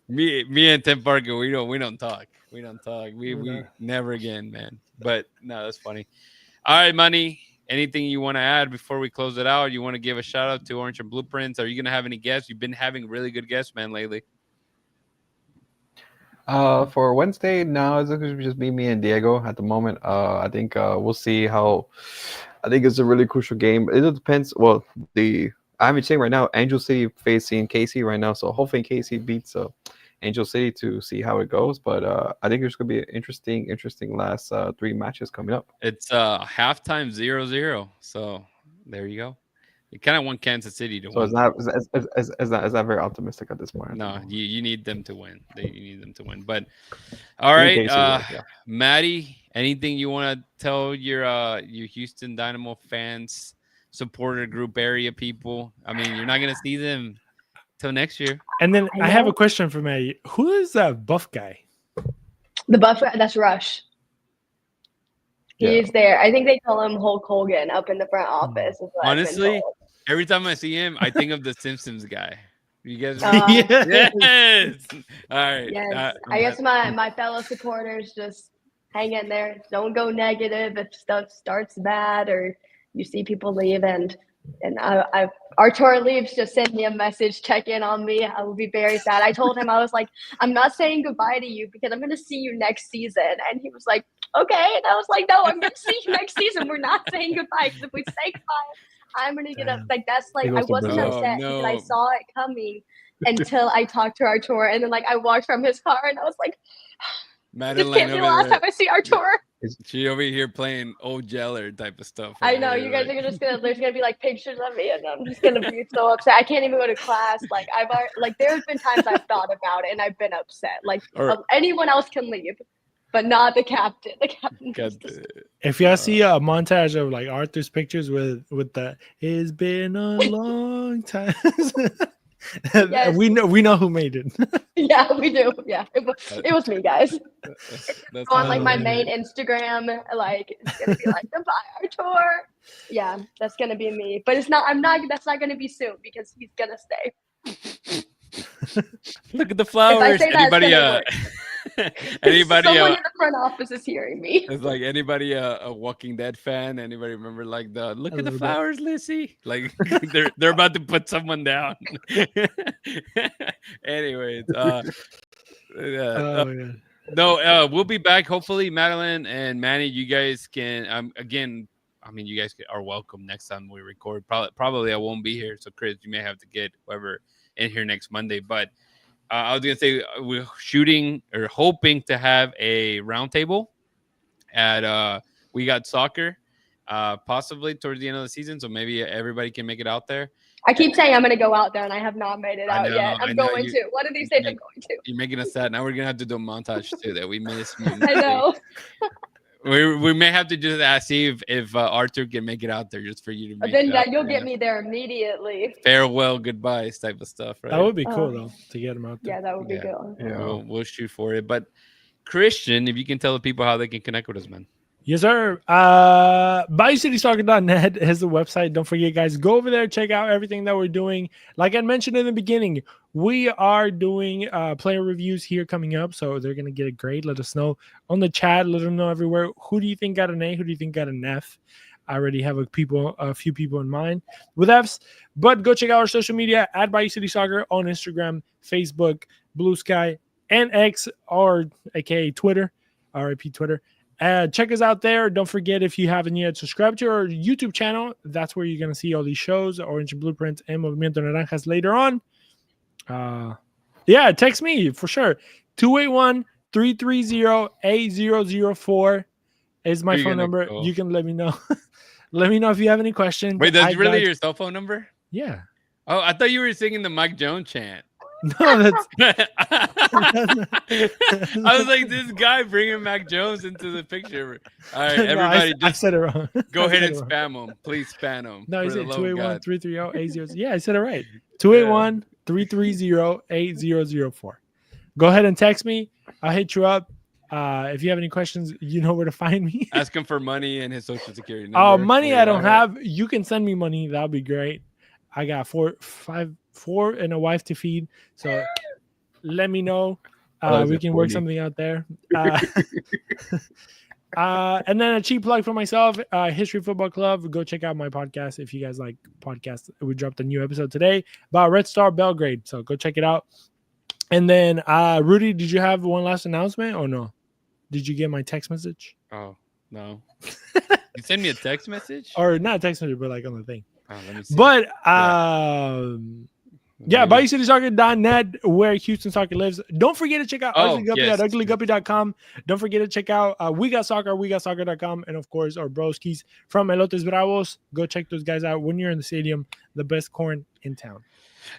me and Tim Parker, we don't talk. We don't talk. We never again, man. But no, that's funny. All right, Manny. Anything you want to add before we close it out? You want to give a shout out to Orange and Blueprints? Are you gonna have any guests? You've been having really good guests, man, lately. For Wednesday, now it's going to just be me and Diego at the moment. I think we'll see how. I think it's a really crucial game. It depends. Well, I'm saying right now, Angel City facing KC right now, so hopefully KC beats Angel City to see how it goes. But I think there's going to be an interesting last 3 matches coming up. It's halftime 0-0. So there you go. You kind of want Kansas City to win. So it's not very optimistic at this point. No, you need them to win. You need them to win. But all right, Maddie, anything you want to tell your Houston Dynamo fans, supporter group area people? I mean, you're not gonna see them till next year. And then I have a question for Maddie. Who is that buff guy? The buff guy, that's Rush. He's there. I think they call him Hulk Hogan up in the front office. Honestly, every time I see him, I think of the Simpsons guy. You guys? Yes. All right. Yes. I guess my fellow supporters just hang in there. Don't go negative if stuff starts bad or you see people leave. And Artur leaves, just send me a message, check in on me. I will be very sad. I told him, I was like, I'm not saying goodbye to you because I'm going to see you next season. And he was like, okay. And I was like, no, I'm going to see you next season. We're not saying goodbye because if we say goodbye, I'm going to get up. Like, that's like, I wasn't upset because I saw it coming until I talked to Artur. And then, like, I walked from his car and I was like, this can't be the last time I see Artur. She over here playing old Jeller type of stuff. I know you guys are just gonna. There's gonna be like pictures of me, and I'm just gonna be so upset. I can't even go to class. Like there's been times I've thought about it, and I've been upset. Like anyone else can leave, but not the captain. The captain. If y'all see a montage of like Arthur's pictures with the "It's been a long time," yes. we know who made it. Yeah, we do. Yeah, it was me, guys. That's on like my main Instagram, like it's gonna be like goodbye Artur. Yeah, that's gonna be me. But it's not. That's not gonna be soon because he's gonna stay. Look at the flowers. Anybody? Someone in the front office is hearing me. It's like anybody a Walking Dead fan. Anybody remember like the look at the flowers, Lissy? Like they're about to put someone down. Anyways, we'll be back. Hopefully, Madelyn and Manny, you guys can again. I mean, you guys are welcome next time we record. Probably I won't be here, so Chris, you may have to get whoever in here next Monday. But I was gonna say we're shooting or hoping to have a roundtable at We Got Soccer, possibly towards the end of the season. So maybe everybody can make it out there. I keep saying I'm going to go out there, and I have not made it out yet. I'm going to. One of these days, I'm going to. You're making us sad. Now we're going to have to do a montage, too, that we missed. I know. We may have to just see if Arthur can make it out there just for you to make it you'll get me there immediately. Farewell, goodbyes type of stuff, right? That would be cool, though, to get him out there. Yeah, that would be cool. Yeah. We'll shoot for it. But, Christian, if you can tell the people how they can connect with us, man. Yes, sir. BayouCitySoccer.net is the website. Don't forget, guys, go over there, check out everything that we're doing. Like I mentioned in the beginning, we are doing player reviews here coming up, so they're going to get a grade. Let us know on the chat. Let them know everywhere. Who do you think got an A? Who do you think got an F? I already have a few people in mind with Fs, but go check out our social media at Bayou City Soccer on Instagram, Facebook, Blue Sky, and X, or aka Twitter, RIP Twitter. Check us out there. Don't forget, if you haven't yet, subscribe to our YouTube channel. That's where you're going to see all these shows, Orange Blueprints and Movimiento Naranjas later on. Text me for sure. 281-330-8004 is my phone number. Call? You can let me know. Let me know if you have any questions. Wait, that's really your cell phone number? Yeah. Oh, I thought you were singing the Mike Jones chant. No, that's I was like, this guy bringing Mac Jones into the picture. All right, no, everybody, I just said it wrong. go I ahead said and it wrong. spam him. Please spam him. No, for he the said love of God. 281-330-8004. Yeah, I said it right. 281-330-8004. Go ahead and text me. I'll hit you up. If you have any questions, you know where to find me. Ask him for money and his social security Oh, number. money Yeah, I don't yeah. have. You can send me money. That'll be great. I got four and a wife to feed. So let me know. We can work 40. something out there. And then a cheap plug for myself, History Football Club. Go check out my podcast if you guys like podcasts. We dropped a new episode today about Red Star Belgrade. So go check it out. And then Rudy, did you have one last announcement or no? Did you get my text message? Oh, no. You send me a text message? Or not a text message, but like on the thing. Oh, let me see. But Yeah. Maybe. BayouCitySoccer.net, where Houston Soccer lives. Don't forget to check out Oh, Ugly Guppy yes. at uglyguppy.com. Don't forget to check out We Got Soccer, WeGotSoccer.com, and of course our broskies from Elotes Bravos. Go check those guys out when you're in the stadium. The best corn in town.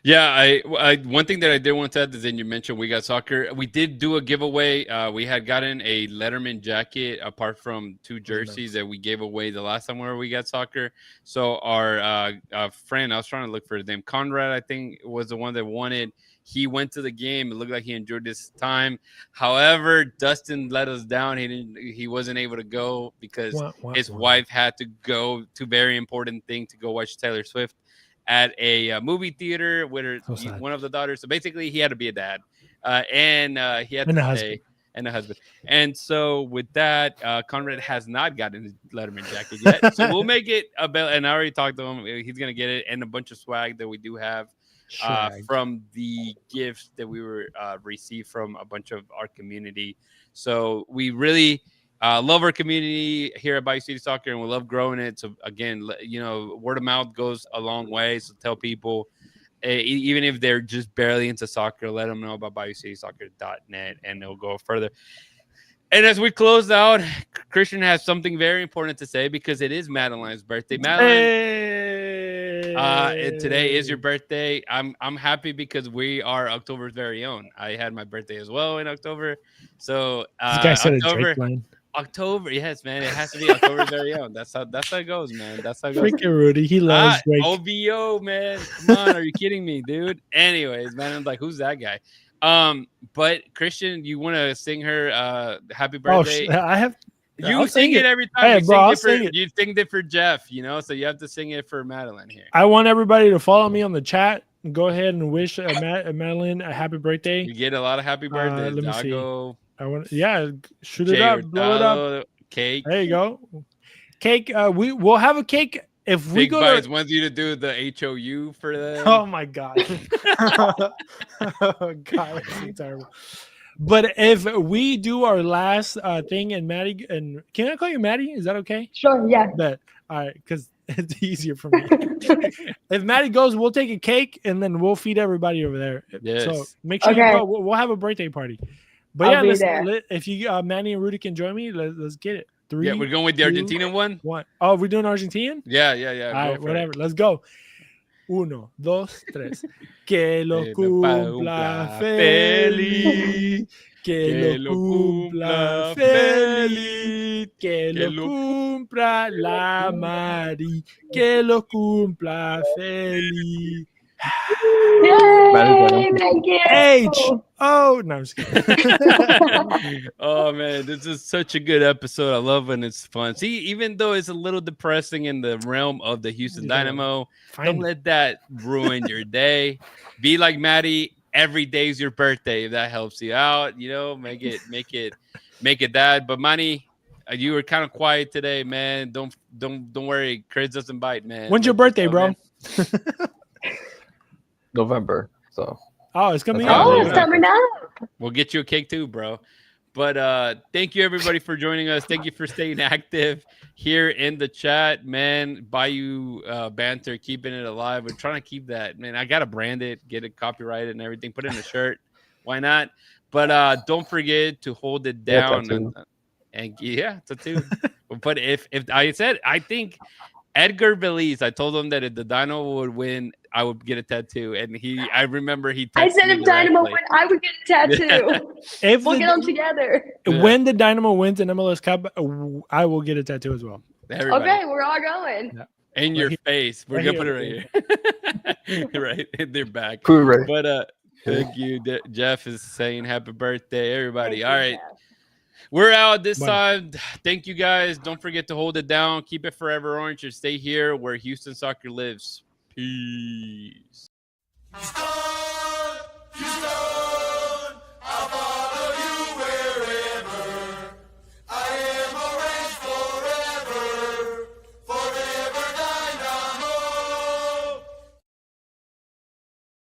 Yeah, I one thing that I did want to add is then you mentioned We Got Soccer. We did do a giveaway. We had gotten a Letterman jacket apart from 2 jerseys that we gave away the last time we got soccer. So our friend, I was trying to look for his name, Conrad, I think was the one that won it. He went to the game. It looked like he enjoyed this time. However, Dustin let us down. He wasn't able to go because his wife had to go to very important thing to go watch Taylor Swift at a movie theater with one of the daughters. So basically, he had to be a dad, and he had to stay, and a husband. And so with that, Conrad has not gotten his Letterman jacket yet. So we'll make it a belt. And I already talked to him. He's gonna get it, and a bunch of swag that we do have from the gifts that we were received from a bunch of our community. So we really love our community here at Bayou City Soccer, and we love growing it. So again, word of mouth goes a long way. So tell people, even if they're just barely into soccer, let them know about BayouCitySoccer.net, and they'll go further. And as we close out, Christian has something very important to say because it is Madelyn's birthday. Madelyn, today is your birthday. I'm happy because we are October's very own. I had my birthday as well in October. So this guy said October, yes, man. It has to be October's very own. That's how it goes, man. That's how it goes. Freaking Rudy, he loves Drake. OVO, man. Come on, are you kidding me, dude? Anyways, man, I'm like, who's that guy? But Christian, you want to sing her happy birthday? I have. You sing it every time. Hey, bro, You sing it for Jeff, so you have to sing it for Madelyn here. I want everybody to follow me on the chat. Go ahead and wish Madelyn a happy birthday. You get a lot of happy birthdays. Let me see. Shoot it up, blow it up. Cake. There you go. Cake. We'll have a cake if we Big go. Bites wants you to do the HOU for them. Oh my god. Oh god, that's so terrible. But if we do our last thing, and Maddie, and can I call you Maddie? Is that okay? Sure. Yeah. But all right, because it's easier for me. If Maddie goes, we'll take a cake and then we'll feed everybody over there. Yes. So make sure you go. We'll have a birthday party. But I'll be there. If you Manny and Rudy can join me, let's get it. 3, yeah, we're going with the Argentinian one. Oh, we're doing Argentinian? Yeah. All right, whatever. Let's go. 1, 2, 3. Que lo cumpla feliz. Que lo cumpla feliz. Que lo cumpla la Mari. Que lo cumpla feliz. Yay, thank you. Oh, no, I'm just kidding. Oh, man, this is such a good episode. I love when it's fun. See, even though it's a little depressing in the realm of the Houston Dynamo, don't let that ruin your day. Be like Maddie. Every day's your birthday. If that helps you out, make it that. But Manny, you were kind of quiet today, man. Don't worry. Chris doesn't bite, man. When's your birthday, bro? November. So. Oh, it's coming up. up. It's coming up. We'll get you a cake too, bro. But thank you everybody for joining us. Thank you for staying active here in the chat, man. Bayou banter, keeping it alive. We're trying to keep that, man. I gotta brand it, get it copyrighted and everything. Put it in a shirt. Why not? But don't forget to hold it down. And tattoo. But if I think Edgar Belize, I told him that if the Dino would win I would get a tattoo. And I remember he I texted said me if Dynamo directly. win, I would get a tattoo. If We'll get them together. when the Dynamo wins an MLS Cup, I will get a tattoo as well. Everybody. Okay, we're all going. In your face. We're Right going to put here. it right here. Right in their back. Food right. But thank you. Jeff is saying happy birthday, everybody. Thank All you, right. Jeff. We're out this Bye. time. Thank you guys. Don't forget to hold it down. Keep it forever orange and stay here where Houston soccer lives. Peace. Houston!